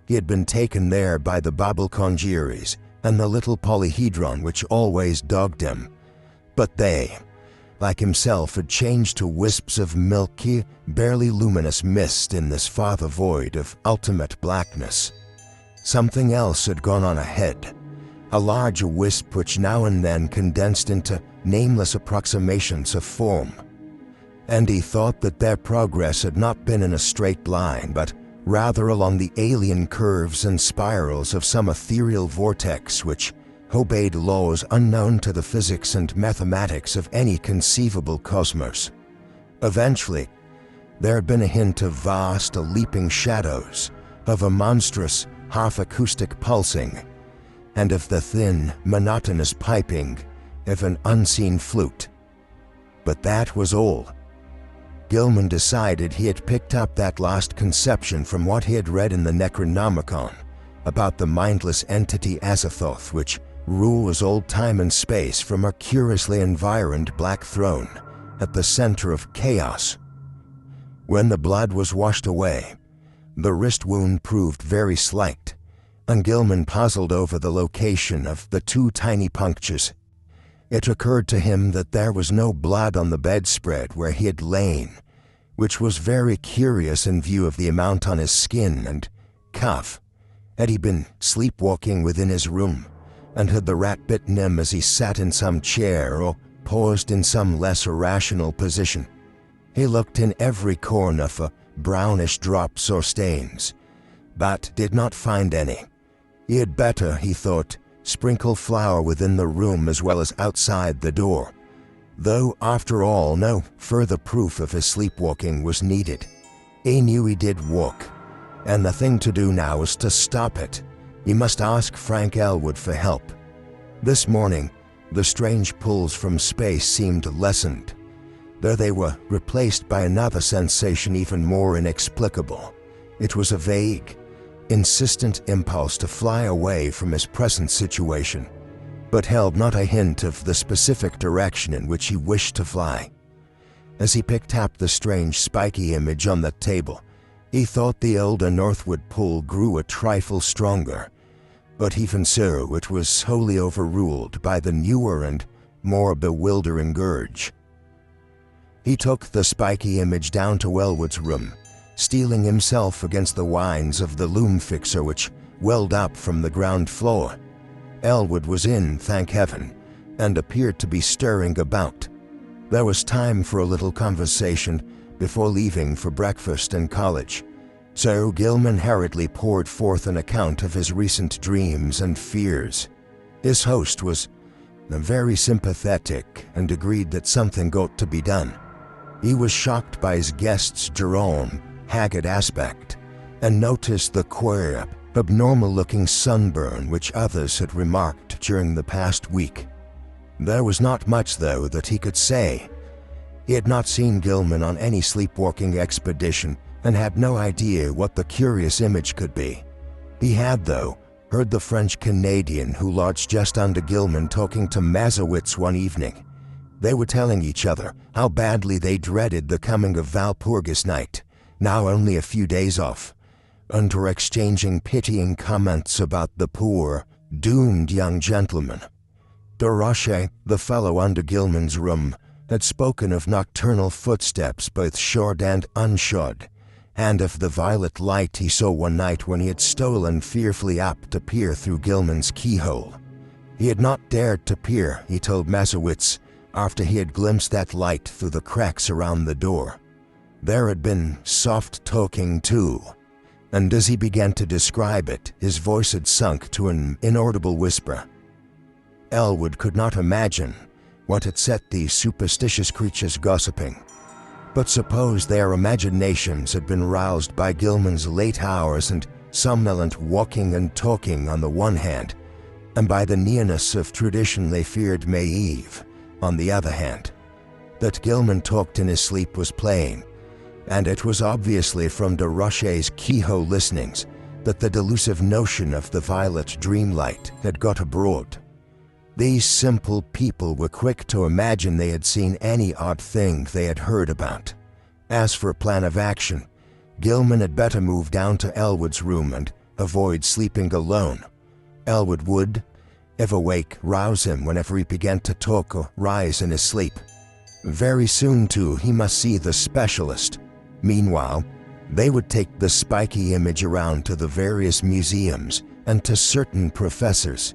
S2: He had been taken there by the Babel congeries and the little polyhedron which always dogged him, but they, like himself, had changed to wisps of milky, barely luminous mist in this farther void of ultimate blackness. Something else had gone on ahead, a larger wisp which now and then condensed into nameless approximations of form. And he thought that their progress had not been in a straight line, but rather along the alien curves and spirals of some ethereal vortex which obeyed laws unknown to the physics and mathematics of any conceivable cosmos. Eventually, there had been a hint of vast, leaping shadows, of a monstrous, half-acoustic pulsing, and of the thin, monotonous piping of an unseen flute. But that was all. Gilman decided he had picked up that last conception from what he had read in the Necronomicon about the mindless entity Azathoth which rules all time and space from a curiously environed black throne at the center of chaos. When the blood was washed away, the wrist wound proved very slight, and Gilman puzzled over the location of the two tiny punctures. It occurred to him that there was no blood on the bedspread where he had lain, which was very curious in view of the amount on his skin and cuff. Had he been sleepwalking within his room, and had the rat bitten him as he sat in some chair or paused in some less irrational position? He looked in every corner for brownish drops or stains, but did not find any. He had better, he thought, sprinkle flour within the room as well as outside the door, though after all no further proof of his sleepwalking was needed. He knew he did walk, and the thing to do now was to stop it. He must ask Frank Elwood for help. This morning, the strange pulls from space seemed lessened, though they were replaced by another sensation even more inexplicable. It was a vague, insistent impulse to fly away from his present situation, but held not a hint of the specific direction in which he wished to fly. As he picked up the strange spiky image on the table, he thought the older northward pull grew a trifle stronger, but even so it was wholly overruled by the newer and more bewildering urge. He took the spiky image down to Elwood's room, steeling himself against the winds of the loom fixer which welled up from the ground floor. Elwood was in, thank heaven, and appeared to be stirring about. There was time for a little conversation before leaving for breakfast and college, so Gilman hurriedly poured forth an account of his recent dreams and fears. His host was very sympathetic and agreed that something got to be done. He was shocked by his guest's drawn, haggard aspect, and noticed the queer, abnormal-looking sunburn which others had remarked during the past week. There was not much, though, that he could say. He had not seen Gilman on any sleepwalking expedition and had no idea what the curious image could be. He had, though, heard the French-Canadian who lodged just under Gilman talking to Mazowitz one evening. They were telling each other how badly they dreaded the coming of Walpurgis night, now only a few days off, and were exchanging pitying comments about the poor, doomed young gentleman. De Roche, the fellow under Gilman's room, had spoken of nocturnal footsteps both shod and unshod, and of the violet light he saw one night when he had stolen fearfully up to peer through Gilman's keyhole. He had not dared to peer, he told Mazowitz, after he had glimpsed that light through the cracks around the door. There had been soft talking too, and as he began to describe it, his voice had sunk to an inaudible whisper. Elwood could not imagine what had set these superstitious creatures gossiping, but suppose their imaginations had been roused by Gilman's late hours and somnolent walking and talking on the one hand, and by the nearness of tradition they feared May Eve on the other hand. That Gilman talked in his sleep was plain, and it was obviously from de Roche's keyhole listenings that the delusive notion of the violet dreamlight had got abroad. These simple people were quick to imagine they had seen any odd thing they had heard about. As for a plan of action, Gilman had better move down to Elwood's room and avoid sleeping alone. Elwood would, if awake, rouse him whenever he began to talk or rise in his sleep. Very soon, too, he must see the specialist. Meanwhile, they would take the spiky image around to the various museums and to certain professors,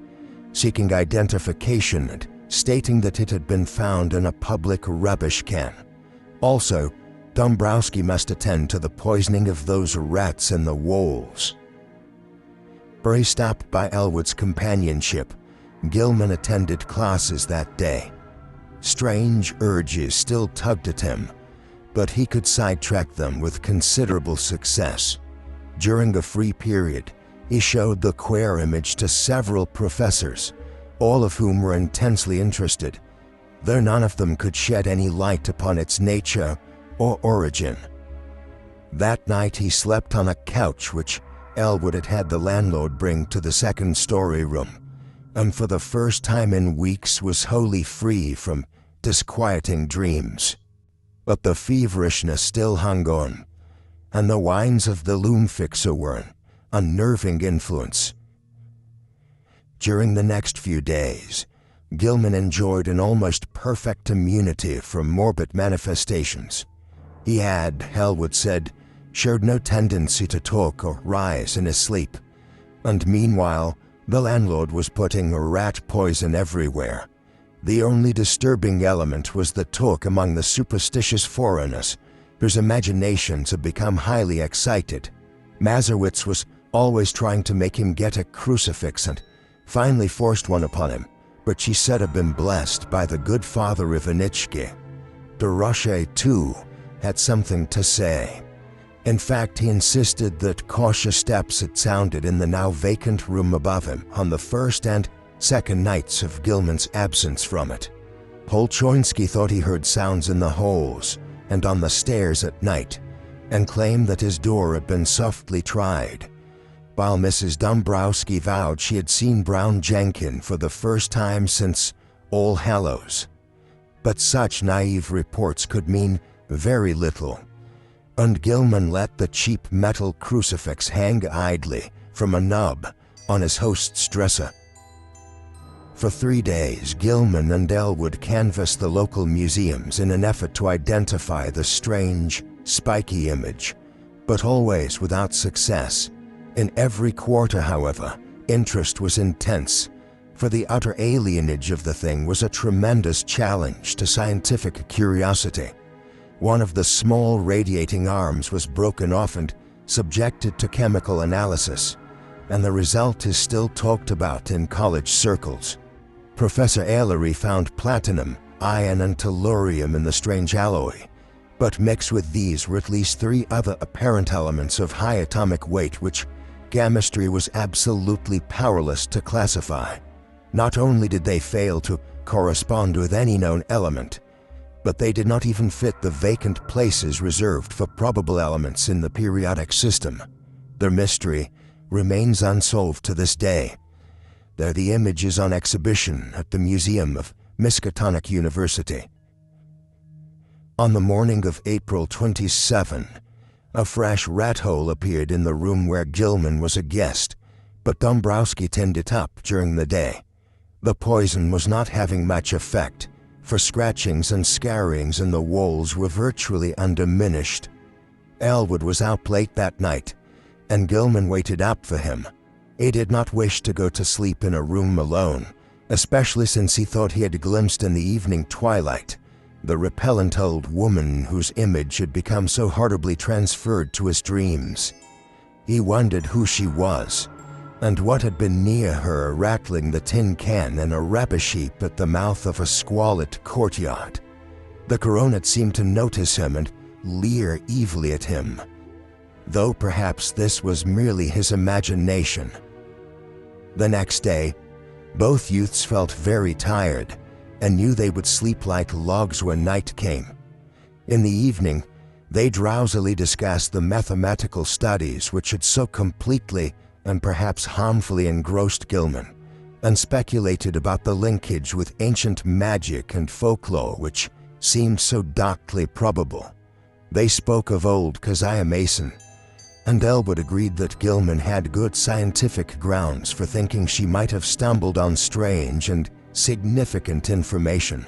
S2: seeking identification and stating that it had been found in a public rubbish can. Also, Dombrowski must attend to the poisoning of those rats in the walls. Braced up by Elwood's companionship, Gilman attended classes that day. Strange urges still tugged at him, but he could sidetrack them with considerable success. During a free period, he showed the queer image to several professors, all of whom were intensely interested, though none of them could shed any light upon its nature or origin. That night he slept on a couch which Elwood had had the landlord bring to the second-story room, and for the first time in weeks was wholly free from disquieting dreams. But the feverishness still hung on, and the whines of the loom fixer were an unnerving influence. During the next few days, Gilman enjoyed an almost perfect immunity from morbid manifestations. He had, Elwood said, showed no tendency to talk or rise in his sleep, and meanwhile, the landlord was putting rat poison everywhere. The only disturbing element was the talk among the superstitious foreigners, whose imaginations had become highly excited. Mazowitz was always trying to make him get a crucifix and finally forced one upon him, but she said had been blessed by the good father Ivanitchki. De Roche, too, had something to say. In fact, he insisted that cautious steps had sounded in the now vacant room above him on the first and second nights of Gilman's absence from it. Polchoinsky thought he heard sounds in the halls and on the stairs at night, and claimed that his door had been softly tried, while Mrs. Dombrowski vowed she had seen Brown Jenkin for the first time since All Hallows. But such naive reports could mean very little, and Gilman let the cheap metal crucifix hang idly from a nub on his host's dresser. For 3 days, Gilman and Elwood canvassed the local museums in an effort to identify the strange, spiky image, but always without success. In every quarter, however, interest was intense, for the utter alienage of the thing was a tremendous challenge to scientific curiosity. One of the small radiating arms was broken off and subjected to chemical analysis, and the result is still talked about in college circles. Professor Ailery found platinum, iron, and tellurium in the strange alloy, but mixed with these were at least 3 other apparent elements of high atomic weight which chemistry was absolutely powerless to classify. Not only did they fail to correspond with any known element, but they did not even fit the vacant places reserved for probable elements in the periodic system. Their mystery remains unsolved to this day. They're the images on exhibition at the Museum of Miskatonic University. On the morning of April 27, a fresh rat hole appeared in the room where Gilman was a guest, but Dombrowski tinned it up during the day. The poison was not having much effect, for scratchings and scarrings in the walls were virtually undiminished. Elwood was out late that night, and Gilman waited up for him. He did not wish to go to sleep in a room alone, especially since he thought he had glimpsed in the evening twilight the repellent old woman whose image had become so horribly transferred to his dreams. He wondered who she was, and what had been near her rattling the tin can in a rubbish heap at the mouth of a squalid courtyard. The coronet seemed to notice him and leer evilly at him, though perhaps this was merely his imagination. The next day, both youths felt very tired and knew they would sleep like logs when night came. In the evening, they drowsily discussed the mathematical studies which had so completely and perhaps harmfully engrossed Gilman, and speculated about the linkage with ancient magic and folklore which seemed so darkly probable. They spoke of old Keziah Mason, and Elwood agreed that Gilman had good scientific grounds for thinking she might have stumbled on strange and significant information.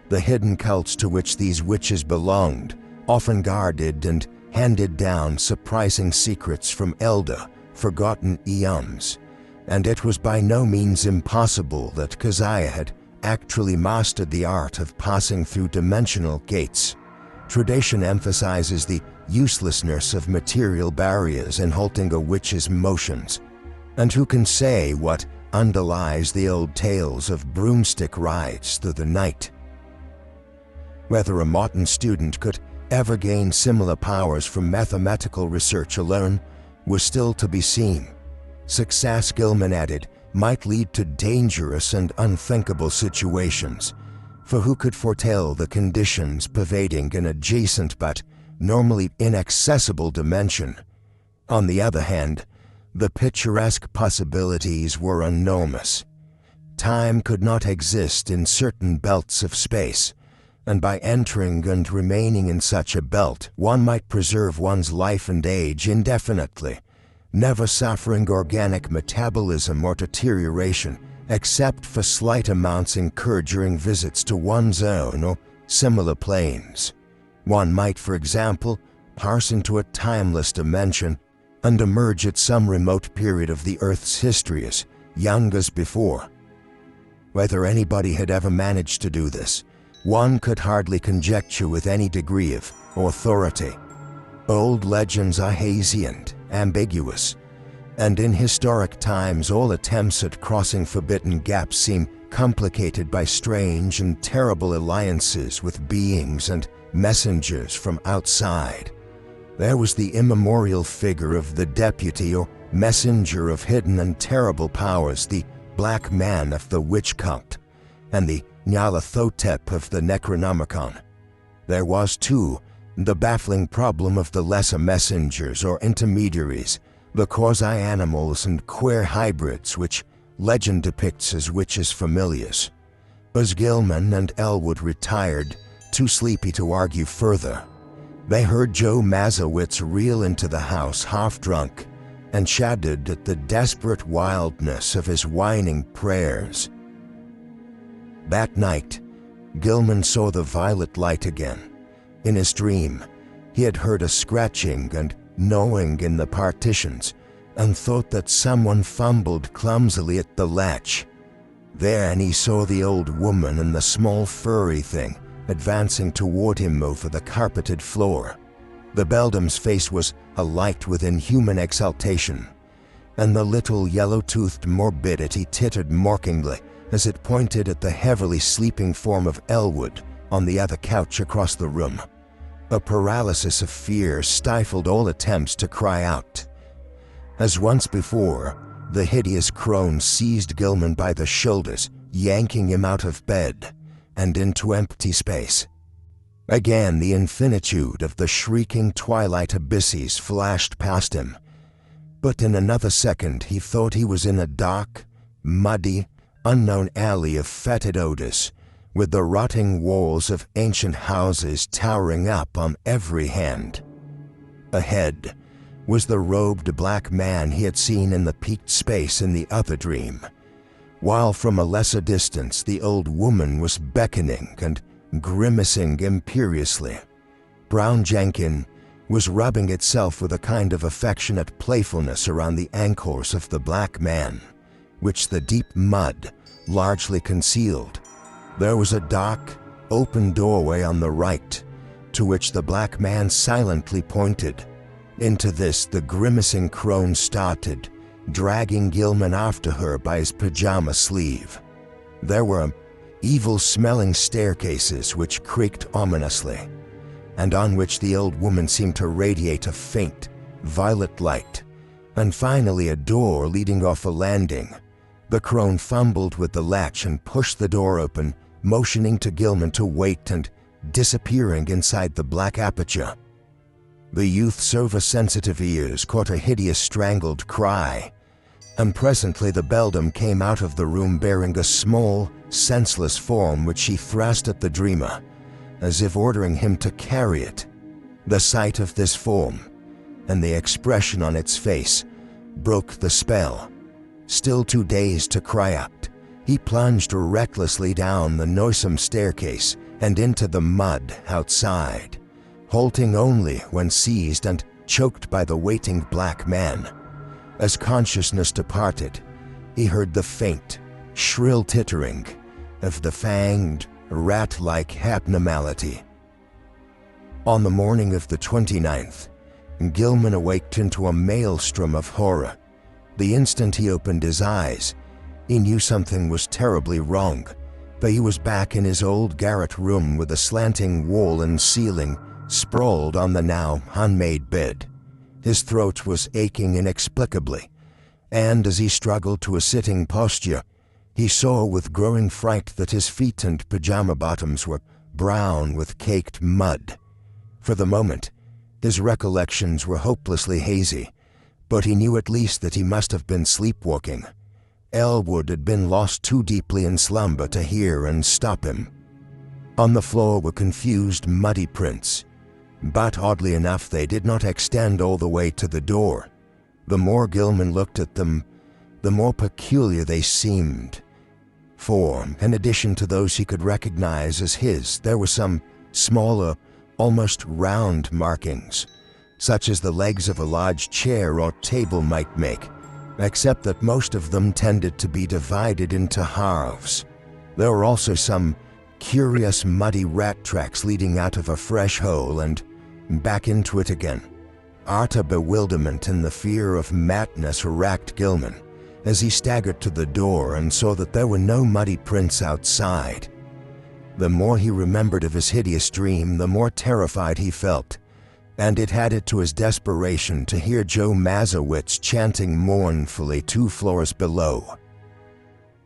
S2: The hidden cults to which these witches belonged often guarded and handed down surprising secrets from elder, forgotten eons, and it was by no means impossible that Keziah had actually mastered the art of passing through dimensional gates. Tradition emphasizes the uselessness of material barriers in halting a witch's motions, and who can say what underlies the old tales of broomstick rides through the night? Whether a modern student could ever gain similar powers from mathematical research alone was still to be seen. Success, Gilman added, might lead to dangerous and unthinkable situations, for who could foretell the conditions pervading an adjacent but normally inaccessible dimension? On the other hand, the picturesque possibilities were enormous. Time could not exist in certain belts of space, and by entering and remaining in such a belt, one might preserve one's life and age indefinitely, never suffering organic metabolism or deterioration, except for slight amounts incurred during visits to one's own or similar planes. One might, for example, pass into a timeless dimension and emerge at some remote period of the Earth's history as young as before. Whether anybody had ever managed to do this, one could hardly conjecture with any degree of authority. Old legends are hazy and ambiguous, and in historic times all attempts at crossing forbidden gaps seem complicated by strange and terrible alliances with beings and messengers from outside. There was the immemorial figure of the deputy or messenger of hidden and terrible powers, the Black Man of the witch cult, and the Nyarlathotep of the Necronomicon. There was, too, the baffling problem of the lesser messengers or intermediaries, the quasi-animals and queer hybrids which legend depicts as witches' familiars. As Gilman and Elwood retired, too sleepy to argue further, they heard Joe Mazowitz reel into the house half-drunk and shuddered at the desperate wildness of his whining prayers. That night, Gilman saw the violet light again. In his dream, he had heard a scratching and gnawing in the partitions and thought that someone fumbled clumsily at the latch. Then he saw the old woman and the small furry thing advancing toward him over the carpeted floor. The beldam's face was alight with inhuman exultation, and the little yellow-toothed morbidity tittered mockingly as it pointed at the heavily sleeping form of Elwood on the other couch across the room. A paralysis of fear stifled all attempts to cry out. As once before, the hideous crone seized Gilman by the shoulders, yanking him out of bed and into empty space. Again, the infinitude of the shrieking twilight abysses flashed past him, But in another second he thought he was in a dark, muddy, unknown alley of fetid odors, with the rotting walls of ancient houses towering up on every hand. Ahead was the robed black man he had seen in the peaked space in the other dream, while from a lesser distance the old woman was beckoning and grimacing imperiously. Brown Jenkin was rubbing itself with a kind of affectionate playfulness around the ankles of the black man, which the deep mud largely concealed. There was a dark, open doorway on the right, to which the black man silently pointed. Into this the grimacing crone started, dragging Gilman after her by his pajama sleeve. There were evil-smelling staircases which creaked ominously, and on which the old woman seemed to radiate a faint, violet light, and finally a door leading off a landing. The crone fumbled with the latch and pushed the door open, motioning to Gilman to wait and disappearing inside the black aperture. The youth's over-sensitive ears caught a hideous strangled cry, and presently the beldam came out of the room bearing a small, senseless form which she thrust at the dreamer, as if ordering him to carry it. The sight of this form, and the expression on its face, broke the spell. Still too dazed to cry out, he plunged recklessly down the noisome staircase and into the mud outside, halting only when seized and choked by the waiting black man. As consciousness departed, he heard the faint, shrill tittering of the fanged, rat-like abnormality. On the morning of the 29th, Gilman awaked into a maelstrom of horror. The instant he opened his eyes, he knew something was terribly wrong, for he was back in his old garret room with a slanting wall and ceiling, sprawled on the now unmade bed. His throat was aching inexplicably, and as he struggled to a sitting posture, he saw with growing fright that his feet and pajama bottoms were brown with caked mud. For the moment, his recollections were hopelessly hazy, but he knew at least that he must have been sleepwalking. Elwood had been lost too deeply in slumber to hear and stop him. On the floor were confused, muddy prints, but oddly enough they did not extend all the way to the door. The more Gilman looked at them, the more peculiar they seemed. For, in addition to those he could recognize as his, there were some smaller, almost round markings, such as the legs of a large chair or table might make, except that most of them tended to be divided into halves. There were also some curious muddy rat tracks leading out of a fresh hole and back into it again. Utter bewilderment and the fear of madness racked Gilman as he staggered to the door and saw that there were no muddy prints outside. The more he remembered of his hideous dream, the more terrified he felt, and it added to his desperation to hear Joe Mazowitz chanting mournfully 2 floors below.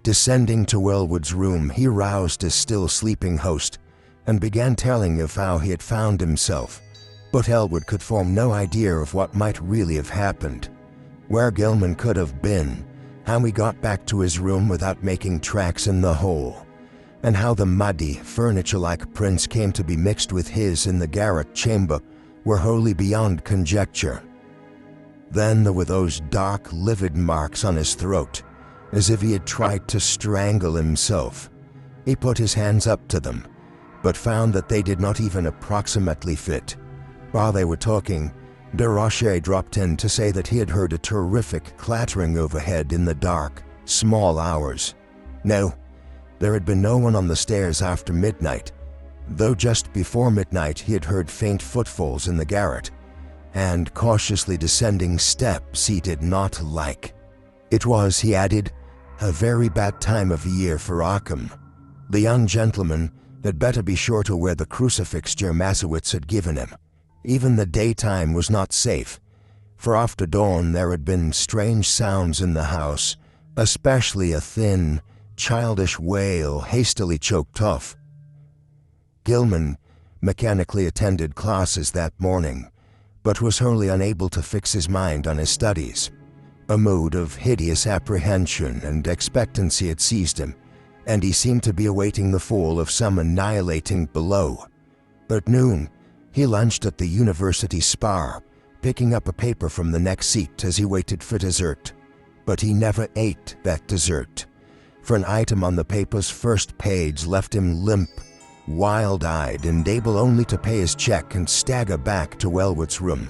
S2: Descending to Elwood's room, he roused his still sleeping host and began telling of how he had found himself, but Elwood could form no idea of what might really have happened, where Gilman could have been, how he got back to his room without making tracks in the hole, and how the muddy, furniture-like prints came to be mixed with his in the garret chamber were wholly beyond conjecture. Then there were those dark, livid marks on his throat, as if he had tried to strangle himself. He put his hands up to them, but found that they did not even approximately fit. While they were talking, De Rocher dropped in to say that he had heard a terrific clattering overhead in the dark, small hours. No, there had been no one on the stairs after midnight, though just before midnight he had heard faint footfalls in the garret, and cautiously descending steps he did not like. It was, he added, a very bad time of year for Arkham. The young gentleman had better be sure to wear the crucifix Joe Mazowitz had given him. Even the daytime was not safe, for after dawn there had been strange sounds in the house, especially a thin, childish wail hastily choked off. Gilman mechanically attended classes that morning, but was wholly unable to fix his mind on his studies. A mood of hideous apprehension and expectancy had seized him, and he seemed to be awaiting the fall of some annihilating blow. At noon, he lunched at the university spa, picking up a paper from the next seat as he waited for dessert. But he never ate that dessert, for an item on the paper's first page left him limp, wild-eyed, and able only to pay his check and stagger back to Elwood's room.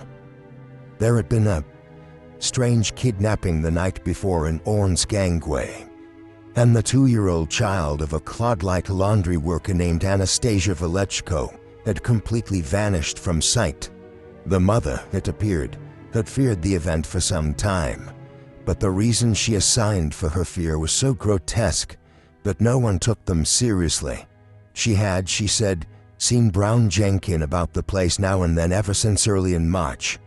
S2: There had been a strange kidnapping the night before in Orne's gangway, and the 2-year-old child of a clod-like laundry worker named Anastasia Velechko had completely vanished from sight. The mother, it appeared, had feared the event for some time, but the reason she assigned for her fear was so grotesque that no one took them seriously. She had, she said, seen Brown Jenkin about the place now and then ever since early in March,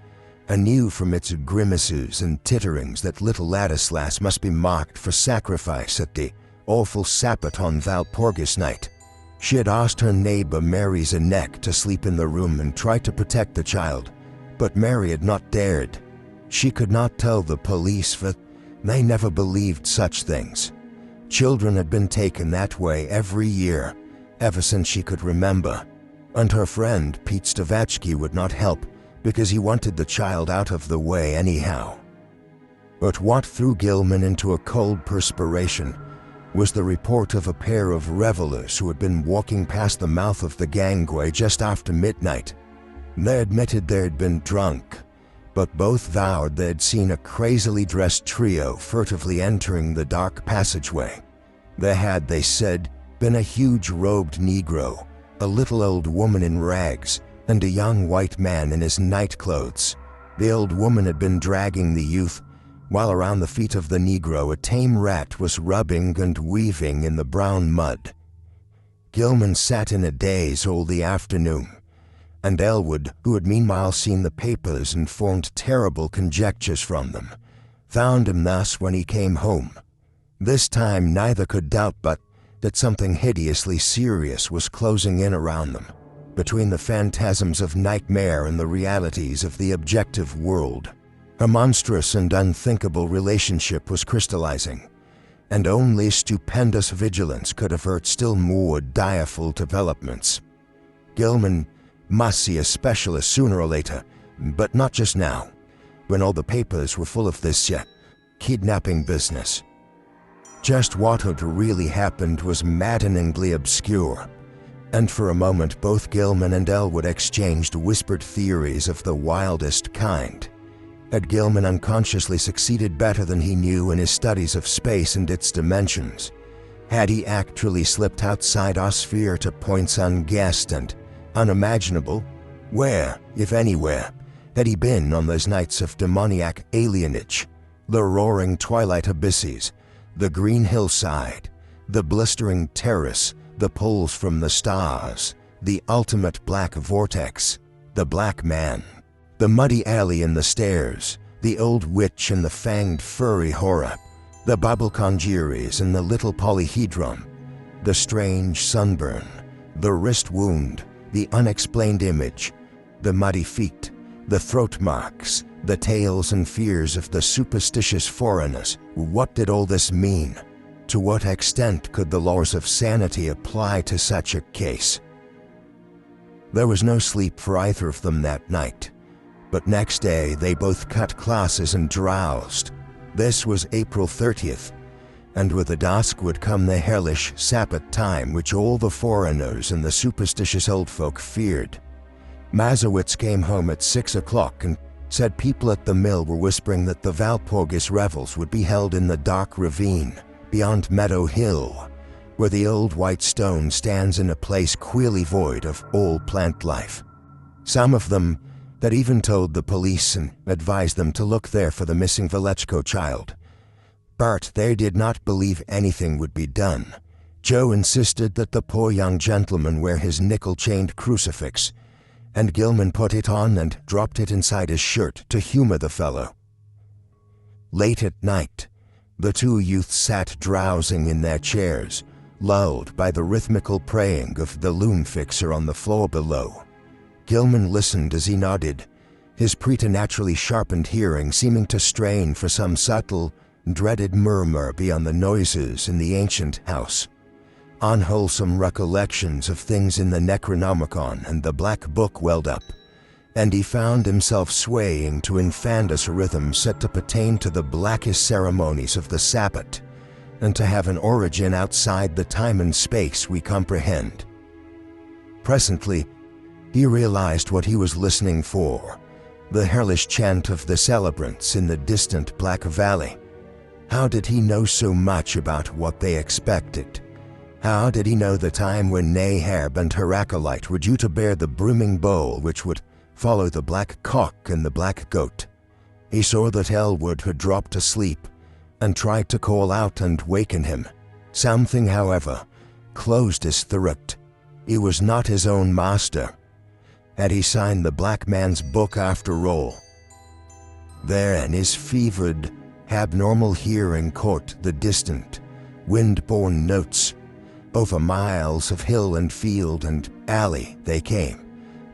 S2: and knew from its grimaces and titterings that little Ladislas must be marked for sacrifice at the awful Sapperton Valpurgis night. She had asked her neighbor Mary Zanek to sleep in the room and try to protect the child, but Mary had not dared. She could not tell the police, for they never believed such things. Children had been taken that way every year, ever since she could remember, and her friend Pete Stavachki would not help because he wanted the child out of the way anyhow. But what threw Gilman into a cold perspiration was the report of a pair of revelers who had been walking past the mouth of the gangway just after midnight. They admitted they had been drunk, but both vowed they had seen a crazily dressed trio furtively entering the dark passageway. There had, they said, been a huge robed Negro, a little old woman in rags, and a young white man in his nightclothes. The old woman had been dragging the youth, while around the feet of the Negro a tame rat was rubbing and weaving in the brown mud. Gilman sat in a daze all the afternoon, and Elwood, who had meanwhile seen the papers and formed terrible conjectures from them, found him thus when he came home. This time neither could doubt but that something hideously serious was closing in around them, between the phantasms of nightmare and the realities of the objective world. A monstrous and unthinkable relationship was crystallizing, and only stupendous vigilance could avert still more direful developments. Gilman must see a specialist sooner or later, but not just now, when all the papers were full of this kidnapping business. Just what had really happened was maddeningly obscure, and for a moment both Gilman and Elwood exchanged whispered theories of the wildest kind. Had Gilman unconsciously succeeded better than he knew in his studies of space and its dimensions? Had he actually slipped outside our sphere to points unguessed and unimaginable? Where, if anywhere, had he been on those nights of demoniac alienage? The roaring twilight abysses, the green hillside, the blistering terrace, the pulls from the stars, the ultimate black vortex, the black man, the muddy alley and the stairs, the old witch and the fanged furry horror, the bubble conjuries and the little polyhedron, the strange sunburn, the wrist wound, the unexplained image, the muddy feet, the throat marks, the tales and fears of the superstitious foreigners. What did all this mean? To what extent could the laws of sanity apply to such a case? There was no sleep for either of them that night, but next day they both cut classes and drowsed. This was April 30th, and with the dusk would come the hellish Sabbath time which all the foreigners and the superstitious old folk feared. Mazowitz came home at 6 o'clock and said people at the mill were whispering that the Valpurgis revels would be held in the dark ravine beyond Meadow Hill, where the old white stone stands in a place queerly void of all plant life. Some of them had even told the police and advised them to look there for the missing Velechko child. But they did not believe anything would be done. Joe insisted that the poor young gentleman wear his nickel-chained crucifix, and Gilman put it on and dropped it inside his shirt to humor the fellow. Late at night, the two youths sat drowsing in their chairs, lulled by the rhythmical praying of the loom fixer on the floor below. Gilman listened as he nodded, his preternaturally sharpened hearing seeming to strain for some subtle, dreaded murmur beyond the noises in the ancient house. Unwholesome recollections of things in the Necronomicon and the Black Book welled up, and he found himself swaying to infandous rhythms set to pertain to the blackest ceremonies of the Sabbath, and to have an origin outside the time and space we comprehend. Presently, he realized what he was listening for, the hellish chant of the celebrants in the distant Black Valley. How did he know so much about what they expected? How did he know the time when Nahab and her acolyte were due to bear the brimming bowl which would follow the black cock and the black goat? He saw that Elwood had dropped asleep and tried to call out and waken him. Something, however, closed his throat. He was not his own master. Had he signed the black man's book after all? Then his fevered, abnormal hearing caught the distant, wind-borne notes. Over miles of hill and field and alley they came,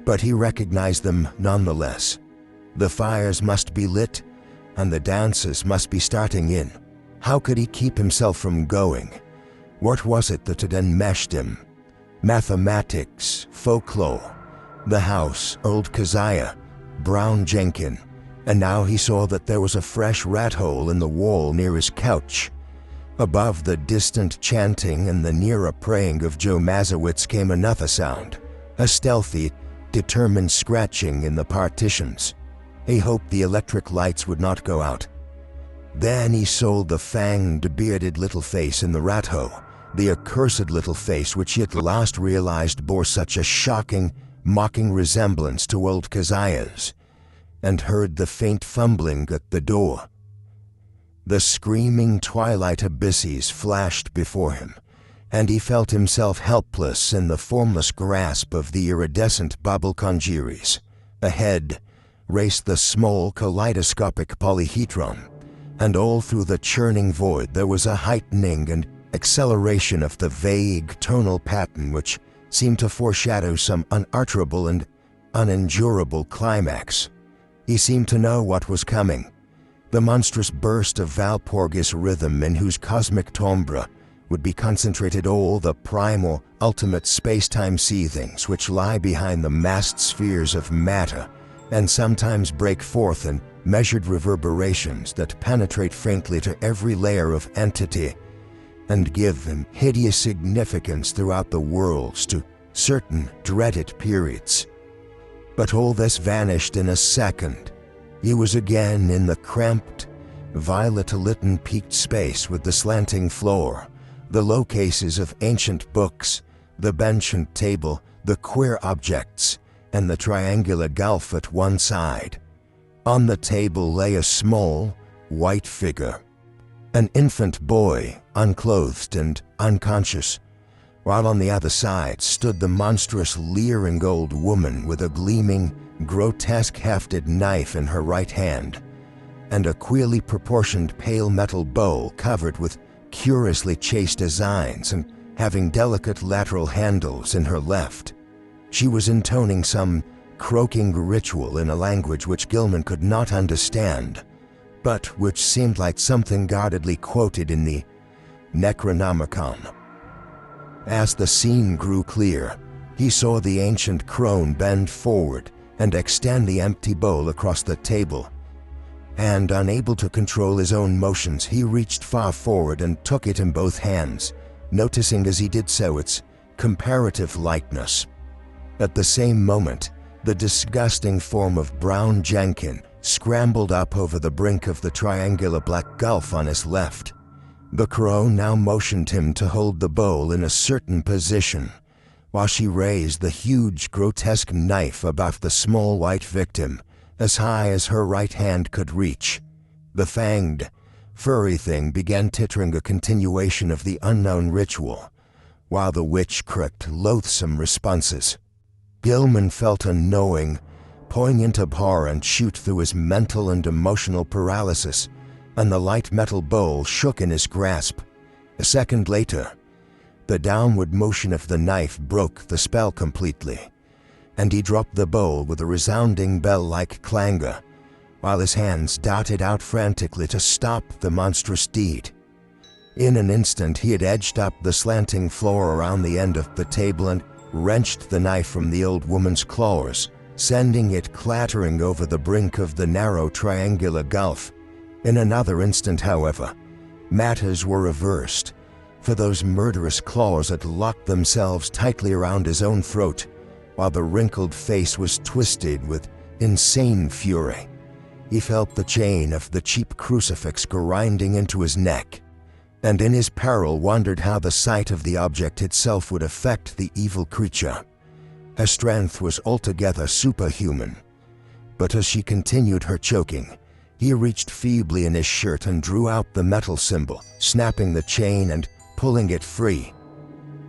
S2: but he recognized them nonetheless. The fires must be lit, and the dances must be starting in. How could he keep himself from going? What was it that had enmeshed him? Mathematics, folklore, the house, old Keziah, Brown Jenkin, and now he saw that there was a fresh rat hole in the wall near his couch. Above the distant chanting and the nearer praying of Joe Mazowitz came another sound, a stealthy, determined scratching in the partitions. He hoped the electric lights would not go out. Then he saw the fanged, bearded little face in the rat hole, the accursed little face which he at last realized bore such a shocking, mocking resemblance to old Keziah's, and heard the faint fumbling at the door. The screaming twilight abysses flashed before him, and he felt himself helpless in the formless grasp of the iridescent bubble congeries. Ahead raced the small kaleidoscopic polyhedron, and all through the churning void there was a heightening and acceleration of the vague tonal pattern which seemed to foreshadow some unutterable and unendurable climax. He seemed to know what was coming, the monstrous burst of Valpurgis rhythm in whose cosmic timbre would be concentrated all the primal, ultimate space-time seethings which lie behind the massed spheres of matter and sometimes break forth in measured reverberations that penetrate faintly to every layer of entity and give them hideous significance throughout the worlds to certain dreaded periods. But all this vanished in a second. He was again in the cramped, violet-litten peaked space with the slanting floor, the low cases of ancient books, the bench and table, the queer objects, and the triangular gulf at one side. On the table lay a small, white figure, an infant boy, unclothed and unconscious, while on the other side stood the monstrous leering old woman with a gleaming, grotesque-hefted knife in her right hand, and a queerly proportioned pale metal bowl covered with curiously chased designs and having delicate lateral handles in her left. She was intoning some croaking ritual in a language which Gilman could not understand, but which seemed like something guardedly quoted in the Necronomicon. As the scene grew clear, he saw the ancient crone bend forward and extend the empty bowl across the table, and unable to control his own motions, he reached far forward and took it in both hands, noticing as he did so its comparative lightness. At the same moment, the disgusting form of Brown Jenkin scrambled up over the brink of the triangular black gulf on his left. The crone now motioned him to hold the bowl in a certain position, while she raised the huge, grotesque knife above the small white victim, as high as her right hand could reach. The fanged, furry thing began tittering a continuation of the unknown ritual, while the witch croaked loathsome responses. Gilman felt a knowing, poignant abhorrence shoot through his mental and emotional paralysis, and the light metal bowl shook in his grasp. A second later, the downward motion of the knife broke the spell completely. and he dropped the bowl with a resounding bell-like clangor, while his hands darted out frantically to stop the monstrous deed. In an instant, he had edged up the slanting floor around the end of the table and wrenched the knife from the old woman's claws, sending it clattering over the brink of the narrow triangular gulf. In another instant, however, matters were reversed, for those murderous claws had locked themselves tightly around his own throat, while the wrinkled face was twisted with insane fury. He felt the chain of the cheap crucifix grinding into his neck, and in his peril wondered how the sight of the object itself would affect the evil creature. Her strength was altogether superhuman, but as she continued her choking, he reached feebly in his shirt and drew out the metal symbol, snapping the chain and pulling it free.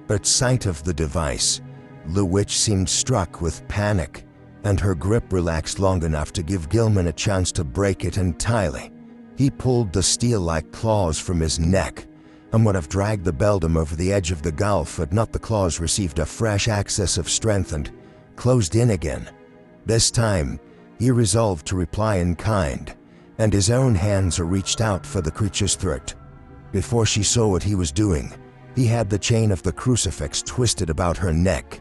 S2: At sight of the device, the witch seemed struck with panic, and her grip relaxed long enough to give Gilman a chance to break it entirely. He pulled the steel-like claws from his neck and would have dragged the beldam over the edge of the gulf had not the claws received a fresh access of strength and closed in again. This time, he resolved to reply in kind, and his own hands reached out for the creature's throat. Before she saw what he was doing, he had the chain of the crucifix twisted about her neck,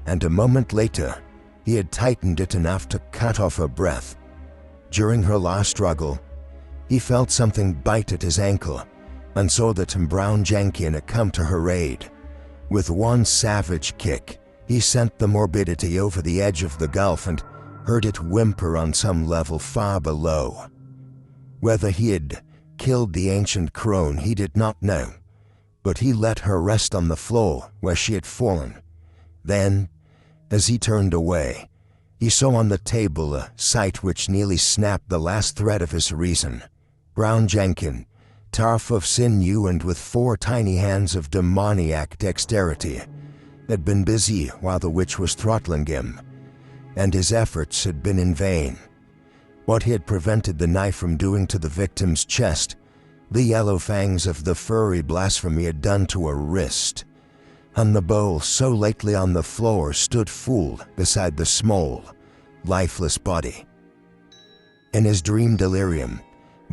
S2: and a moment later, he had tightened it enough to cut off her breath. During her last struggle, he felt something bite at his ankle and saw that Brown Jenkin had come to her aid. With one savage kick, he sent the morbidity over the edge of the gulf and heard it whimper on some level far below. Whether he had killed the ancient crone he did not know, but he let her rest on the floor where she had fallen. Then, as he turned away, he saw on the table a sight which nearly snapped the last thread of his reason. Brown Jenkin, tough of sinew and with 4 tiny hands of demoniac dexterity, had been busy while the witch was throttling him, and his efforts had been in vain. What he had prevented the knife from doing to the victim's chest, the yellow fangs of the furry blasphemy had done to her wrist, and the bowl so lately on the floor stood full beside the small, lifeless body. In his dream delirium,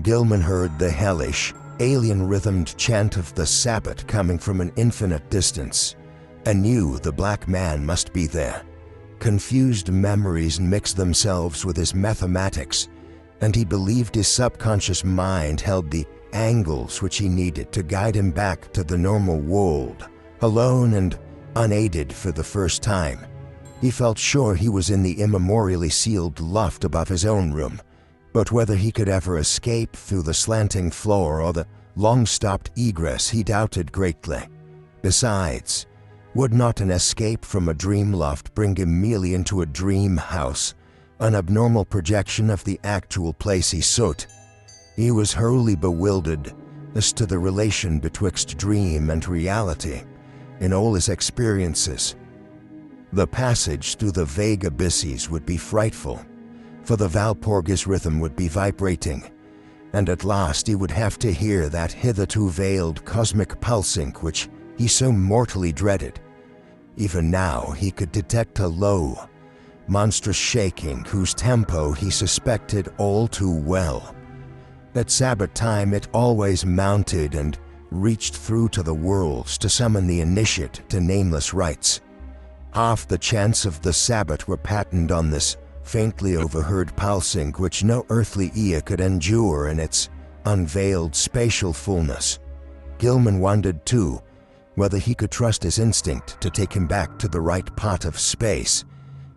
S2: Gilman heard the hellish, alien-rhythmed chant of the Sabbath coming from an infinite distance, and knew the black man must be there. Confused memories mixed themselves with his mathematics, and he believed his subconscious mind held the angles which he needed to guide him back to the normal world. Alone and unaided for the first time, he felt sure he was in the immemorially sealed loft above his own room, but whether he could ever escape through the slanting floor or the long-stopped egress he doubted greatly. Besides, would not an escape from a dream loft bring him merely into a dream house, an abnormal projection of the actual place he sought? He was wholly bewildered as to the relation betwixt dream and reality in all his experiences. The passage through the vague abysses would be frightful, for the Valpurgis rhythm would be vibrating, and at last he would have to hear that hitherto veiled cosmic pulsing which he so mortally dreaded. Even now he could detect a low, monstrous shaking whose tempo he suspected all too well. At Sabbath time it always mounted and reached through to the worlds to summon the initiate to nameless rites. Half the chants of the Sabbath were patterned on this faintly overheard pulsing which no earthly ear could endure in its unveiled spatial fullness. Gilman wondered, too, whether he could trust his instinct to take him back to the right part of space.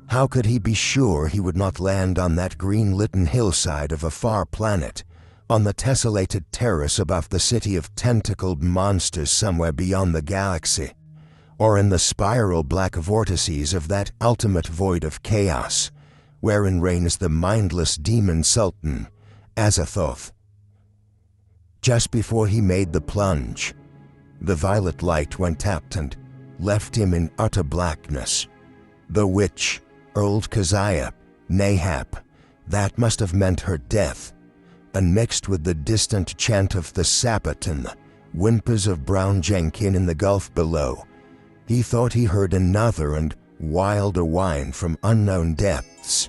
S2: How could he be sure he would not land on that green-litten hillside of a far planet, on the tessellated terrace above the city of tentacled monsters somewhere beyond the galaxy, or in the spiral black vortices of that ultimate void of chaos, wherein reigns the mindless demon sultan, Azathoth? Just before he made the plunge, the violet light went out and left him in utter blackness. The witch, old Keziah, Nahab, that must have meant her death, and mixed with the distant chant of the Sabbath and the whimpers of Brown Jenkin in the gulf below, he thought he heard another and wilder whine from unknown depths.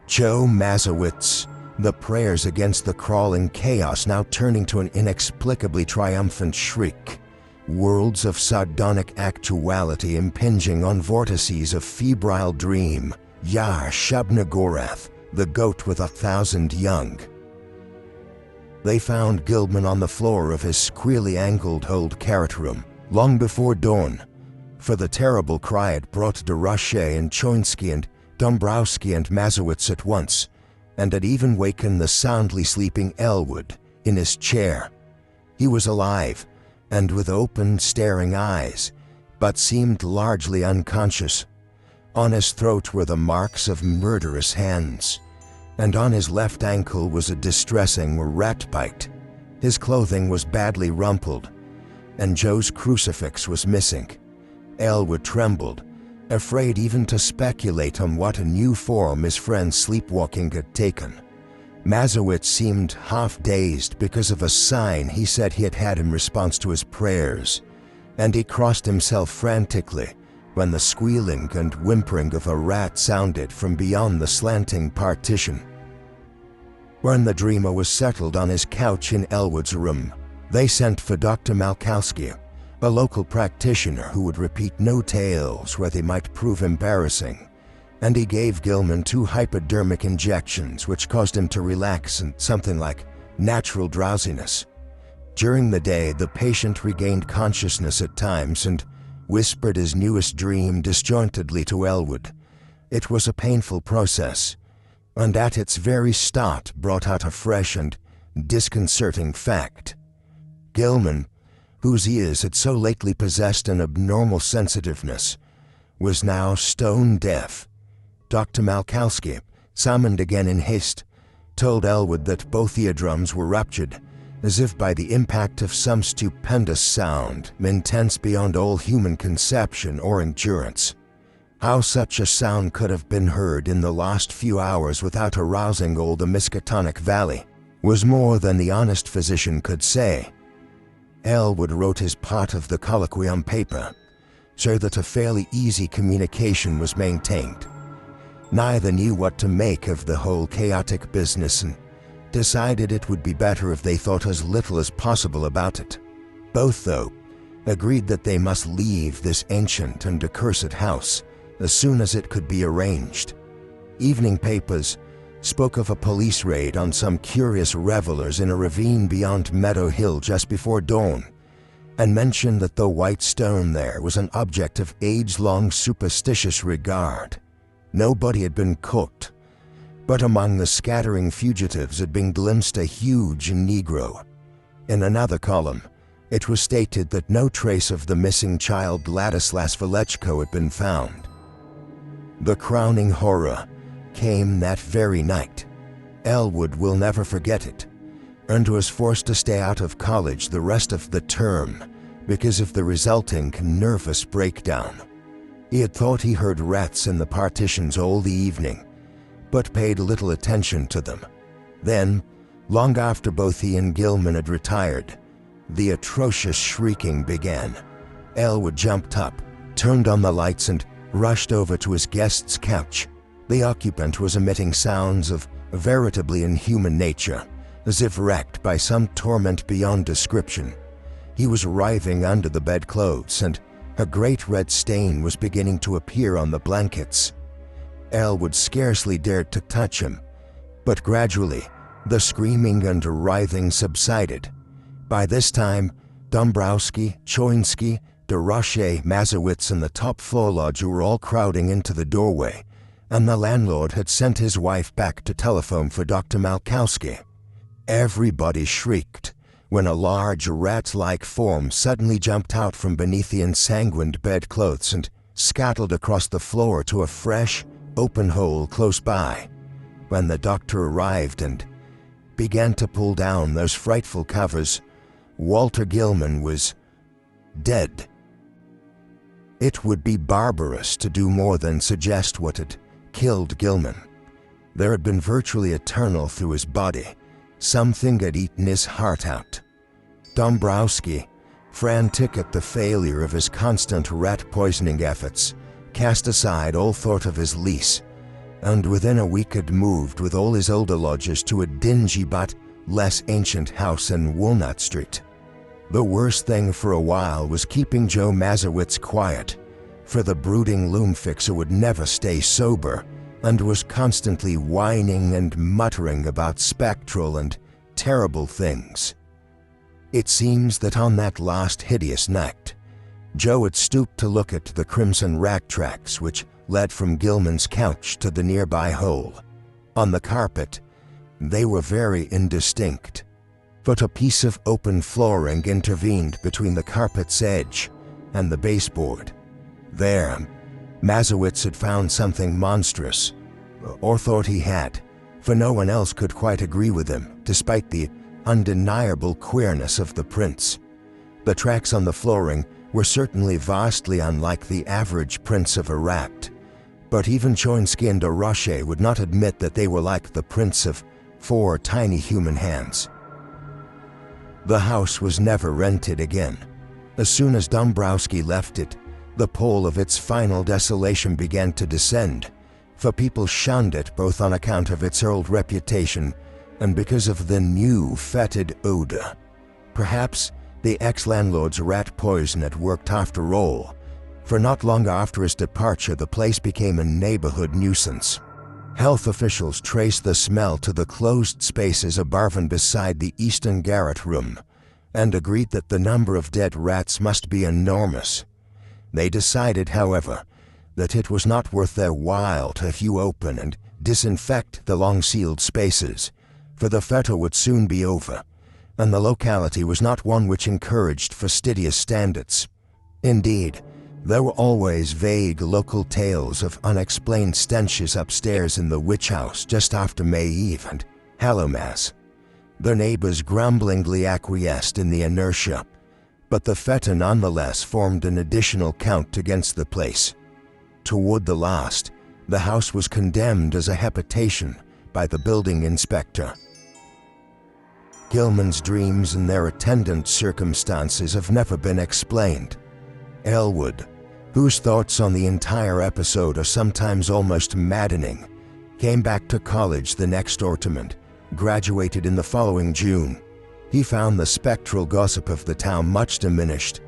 S2: Joe Mazowitz, the prayers against the crawling chaos now turning to an inexplicably triumphant shriek. Worlds of sardonic actuality impinging on vortices of febrile dream. Yar Shubnagorath, the goat with 1,000 young. They found Gilman on the floor of his squeally angled old carrot room, long before dawn, for the terrible cry had brought Darashe and Choinsky and Dombrowski and Mazowitz at once, and had even wakened the soundly sleeping Elwood in his chair. He was alive, and with open, staring eyes, but seemed largely unconscious. On his throat were the marks of murderous hands, and on his left ankle was a distressing rat bite. His clothing was badly rumpled, and Joe's crucifix was missing. Elwood trembled, afraid even to speculate on what a new form his friend's sleepwalking had taken. Mazowitz seemed half-dazed because of a sign he said he had had in response to his prayers, and he crossed himself frantically when the squealing and whimpering of a rat sounded from beyond the slanting partition. When the dreamer was settled on his couch in Elwood's room, they sent for Dr. Malkowski, a local practitioner who would repeat no tales where they might prove embarrassing, and he gave Gilman 2 hypodermic injections which caused him to relax and something like natural drowsiness. During the day, the patient regained consciousness at times and whispered his newest dream disjointedly to Elwood. It was a painful process, and at its very start brought out a fresh and disconcerting fact. Gilman, whose ears had so lately possessed an abnormal sensitiveness, was now stone deaf. Dr. Malkowski, summoned again in haste, told Elwood that both eardrums were ruptured, as if by the impact of some stupendous sound, intense beyond all human conception or endurance. How such a sound could have been heard in the last few hours without arousing all the Miskatonic Valley was more than the honest physician could say. Elwood wrote his part of the colloquy on paper, so that a fairly easy communication was maintained. Neither knew what to make of the whole chaotic business and decided it would be better if they thought as little as possible about it. Both, though, agreed that they must leave this ancient and accursed house as soon as it could be arranged. Evening papers spoke of a police raid on some curious revelers in a ravine beyond Meadow Hill just before dawn, and mentioned that the white stone there was an object of age-long superstitious regard. Nobody had been caught, but among the scattering fugitives had been glimpsed a huge Negro. In another column, it was stated that no trace of the missing child Ladislas Velechko had been found. The crowning horror came that very night. Elwood will never forget it, and was forced to stay out of college the rest of the term because of the resulting nervous breakdown. He had thought he heard rats in the partitions all the evening, but paid little attention to them. Then, long after both he and Gilman had retired, the atrocious shrieking began. Elwood jumped up, turned on the lights, and rushed over to his guest's couch. The occupant was emitting sounds of veritably inhuman nature, as if wrecked by some torment beyond description. He was writhing under the bedclothes, and a great red stain was beginning to appear on the blankets. Elwood scarcely dared to touch him, but gradually the screaming and writhing subsided. By this time, Dombrowski, Choinsky, Darashe, Mazowitz, and the top-floor lodger were all crowding into the doorway, and the landlord had sent his wife back to telephone for Dr. Malkowski. Everybody shrieked when a large rat-like form suddenly jumped out from beneath the ensanguined bedclothes and scuttled across the floor to a fresh, open hole close by. When the doctor arrived and began to pull down those frightful covers, Walter Gilman was dead. It would be barbarous to do more than suggest what had killed Gilman. There had been virtually a tunnel through his body. Something had eaten his heart out. Dombrowski, frantic at the failure of his constant rat-poisoning efforts, cast aside all thought of his lease, and within a week had moved with all his older lodgers to a dingy but less ancient house in Walnut Street. The worst thing for a while was keeping Joe Mazowitz quiet, for the brooding loom fixer would never stay sober and was constantly whining and muttering about spectral and terrible things. It seems that on that last hideous night, Joe had stooped to look at the crimson rag tracks which led from Gilman's couch to the nearby hole. On the carpet, they were very indistinct, but a piece of open flooring intervened between the carpet's edge and the baseboard. There, Mazowitz had found something monstrous, or thought he had, for no one else could quite agree with him, despite the undeniable queerness of the prints. The tracks on the flooring were certainly vastly unlike the average prints of a rat, but even Choinsky and Roche would not admit that they were like the prints of 4 tiny human hands. The house was never rented again. As soon as Dombrowski left it, the pole of its final desolation began to descend, for people shunned it both on account of its old reputation and because of the new fetid odor. Perhaps the ex-landlord's rat poison had worked after all, for not long after his departure the place became a neighborhood nuisance. Health officials traced the smell to the closed spaces above and beside the eastern garret room, and agreed that the number of dead rats must be enormous. They decided, however, that it was not worth their while to hew open and disinfect the long-sealed spaces, for the fete would soon be over, and the locality was not one which encouraged fastidious standards. Indeed, there were always vague local tales of unexplained stenches upstairs in the witch house just after May Eve and Hallowmass. Their neighbors grumblingly acquiesced in the inertia, but the fete nonetheless formed an additional count against the place. Toward the last, the house was condemned as a habitation by the building inspector. Gilman's dreams and their attendant circumstances have never been explained. Elwood, whose thoughts on the entire episode are sometimes almost maddening, came back to college the next autumn and graduated in the following June. He found the spectral gossip of the town much diminished,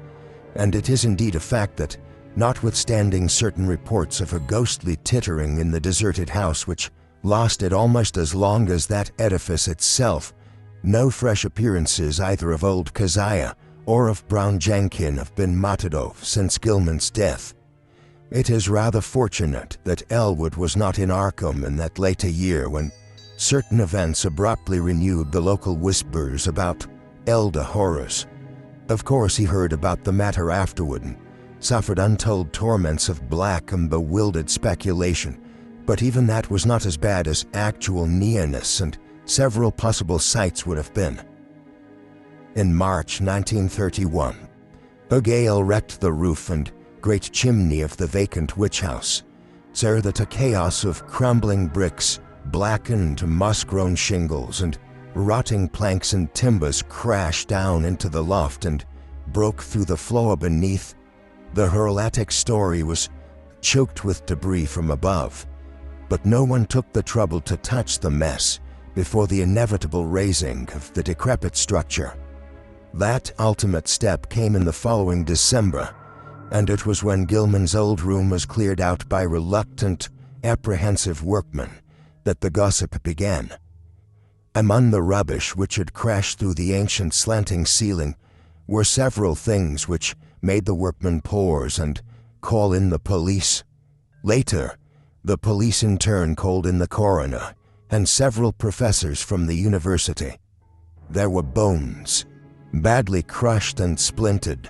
S2: and it is indeed a fact that, notwithstanding certain reports of a ghostly tittering in the deserted house which lasted almost as long as that edifice itself, no fresh appearances either of old Keziah or of Brown Jenkin have been muttered of since Gilman's death. It is rather fortunate that Elwood was not in Arkham in that later year when certain events abruptly renewed the local whispers about elder horrors. Of course he heard about the matter afterward and suffered untold torments of black and bewildered speculation, but even that was not as bad as actual nearness and several possible sites would have been. In March 1931, a gale wrecked the roof and great chimney of the vacant witch house, so that a chaos of crumbling bricks, blackened moss-grown shingles, and rotting planks and timbers crashed down into the loft and broke through the floor beneath. The whole attic story was choked with debris from above, but no one took the trouble to touch the mess before the inevitable razing of the decrepit structure. That ultimate step came in the following December, and it was when Gilman's old room was cleared out by reluctant, apprehensive workmen that the gossip began. Among the rubbish which had crashed through the ancient slanting ceiling were several things which made the workmen pause and call in the police. Later, the police in turn called in the coroner and several professors from the university. There were bones, badly crushed and splintered,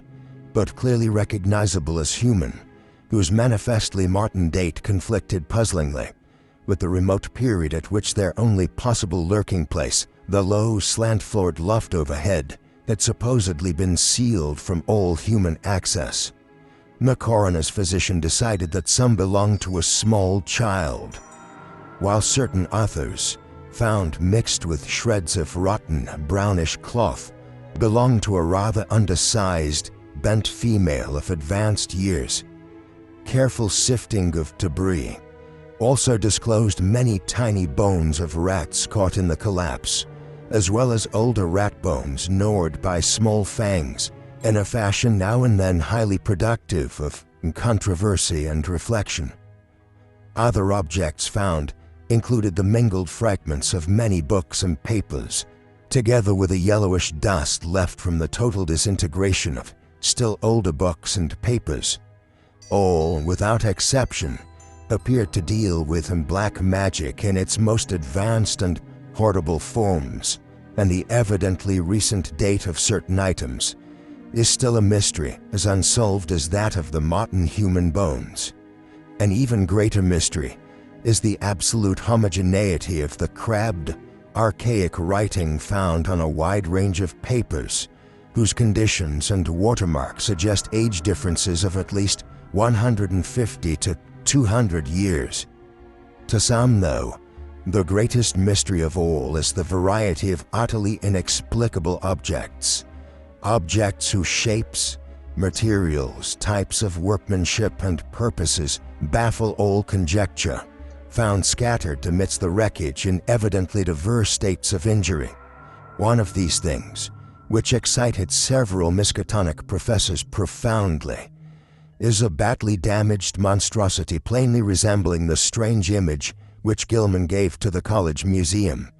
S2: but clearly recognizable as human, whose manifestly modern date conflicted puzzlingly with the remote period at which their only possible lurking place, the low, slant-floored loft overhead, had supposedly been sealed from all human access. The coroner's physician decided that some belonged to a small child, while certain others, found mixed with shreds of rotten, brownish cloth, belonged to a rather undersized, bent female of advanced years. careful sifting of debris also disclosed many tiny bones of rats caught in the collapse, as well as older rat bones gnawed by small fangs in a fashion now and then highly productive of controversy and reflection. Other objects found included the mingled fragments of many books and papers, together with a yellowish dust left from the total disintegration of still older books and papers. All, without exception, appeared to deal with black magic in its most advanced and horrible forms, and the evidently recent date of certain items is still a mystery as unsolved as that of the modern human bones. An even greater mystery is the absolute homogeneity of the crabbed, archaic writing found on a wide range of papers, whose conditions and watermarks suggest age differences of at least 150 to 200 years. To some, though, the greatest mystery of all is the variety of utterly inexplicable objects. Objects whose shapes, materials, types of workmanship, and purposes baffle all conjecture, found scattered amidst the wreckage in evidently diverse states of injury. One of these things, which excited several Miskatonic professors profoundly, is a badly damaged monstrosity plainly resembling the strange image which Gilman gave to the college museum,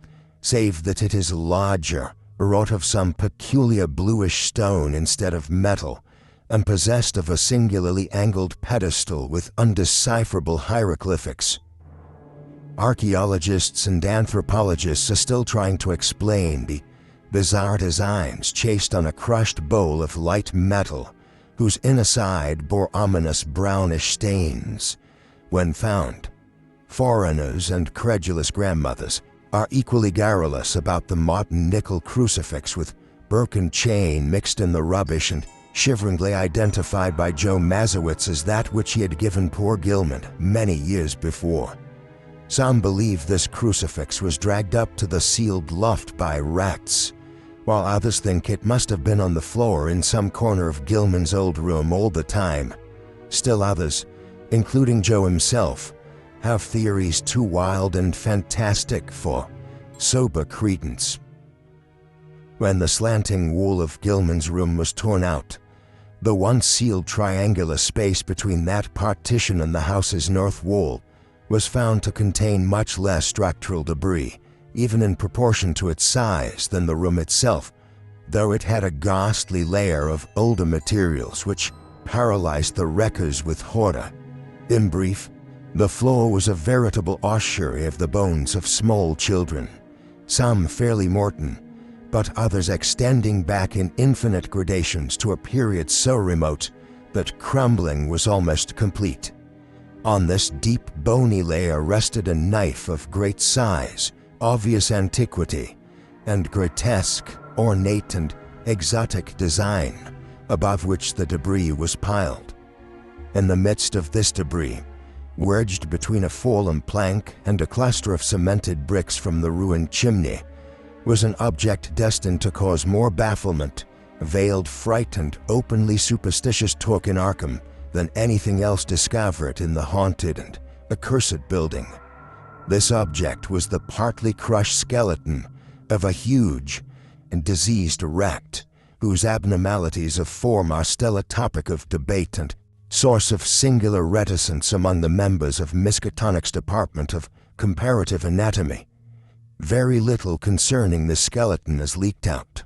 S2: save that it is larger, wrought of some peculiar bluish stone instead of metal, and possessed of a singularly angled pedestal with undecipherable hieroglyphics. Archaeologists and anthropologists are still trying to explain the bizarre designs chased on a crushed bowl of light metal, whose inner side bore ominous brownish stains. When found, foreigners and credulous grandmothers are equally garrulous about the modern nickel crucifix with broken chain mixed in the rubbish and shiveringly identified by Joe Mazowitz as that which he had given poor Gilman many years before. Some believe this crucifix was dragged up to the sealed loft by rats, while others think it must have been on the floor in some corner of Gilman's old room all the time. Still others, including Joe himself, have theories too wild and fantastic for sober credence. When the slanting wall of Gilman's room was torn out, the once sealed triangular space between that partition and the house's north wall was found to contain much less structural debris, even in proportion to its size, than the room itself, though it had a ghastly layer of older materials which paralyzed the wreckers with horror. In brief, the floor was a veritable ossuary of the bones of small children, some fairly mortal, but others extending back in infinite gradations to a period so remote that crumbling was almost complete. On this deep bony layer rested a knife of great size, obvious antiquity, and grotesque, ornate, and exotic design, above which the debris was piled. In the midst of this debris, wedged between a fallen plank and a cluster of cemented bricks from the ruined chimney, was an object destined to cause more bafflement, veiled fright, and openly superstitious talk in Arkham than anything else discovered in the haunted and accursed building. This object was the partly crushed skeleton of a huge and diseased rat, whose abnormalities of form are still a topic of debate and source of singular reticence among the members of Miskatonic's Department of Comparative Anatomy. Very little concerning the skeleton is leaked out,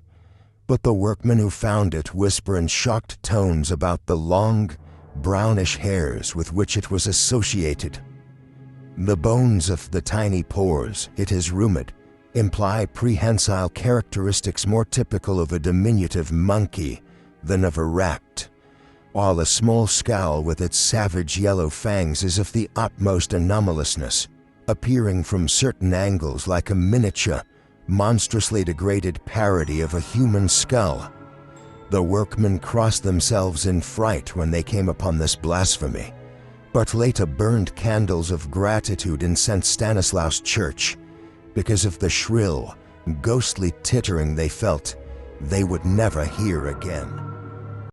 S2: but the workmen who found it whisper in shocked tones about the long, brownish hairs with which it was associated. The bones of the tiny pores, it is rumored, imply prehensile characteristics more typical of a diminutive monkey than of a rat, while a small skull with its savage yellow fangs is of the utmost anomalousness, appearing from certain angles like a miniature, monstrously degraded parody of a human skull. The workmen crossed themselves in fright when they came upon this blasphemy, but later burned candles of gratitude in St. Stanislaus Church because of the shrill, ghostly tittering they felt they would never hear again.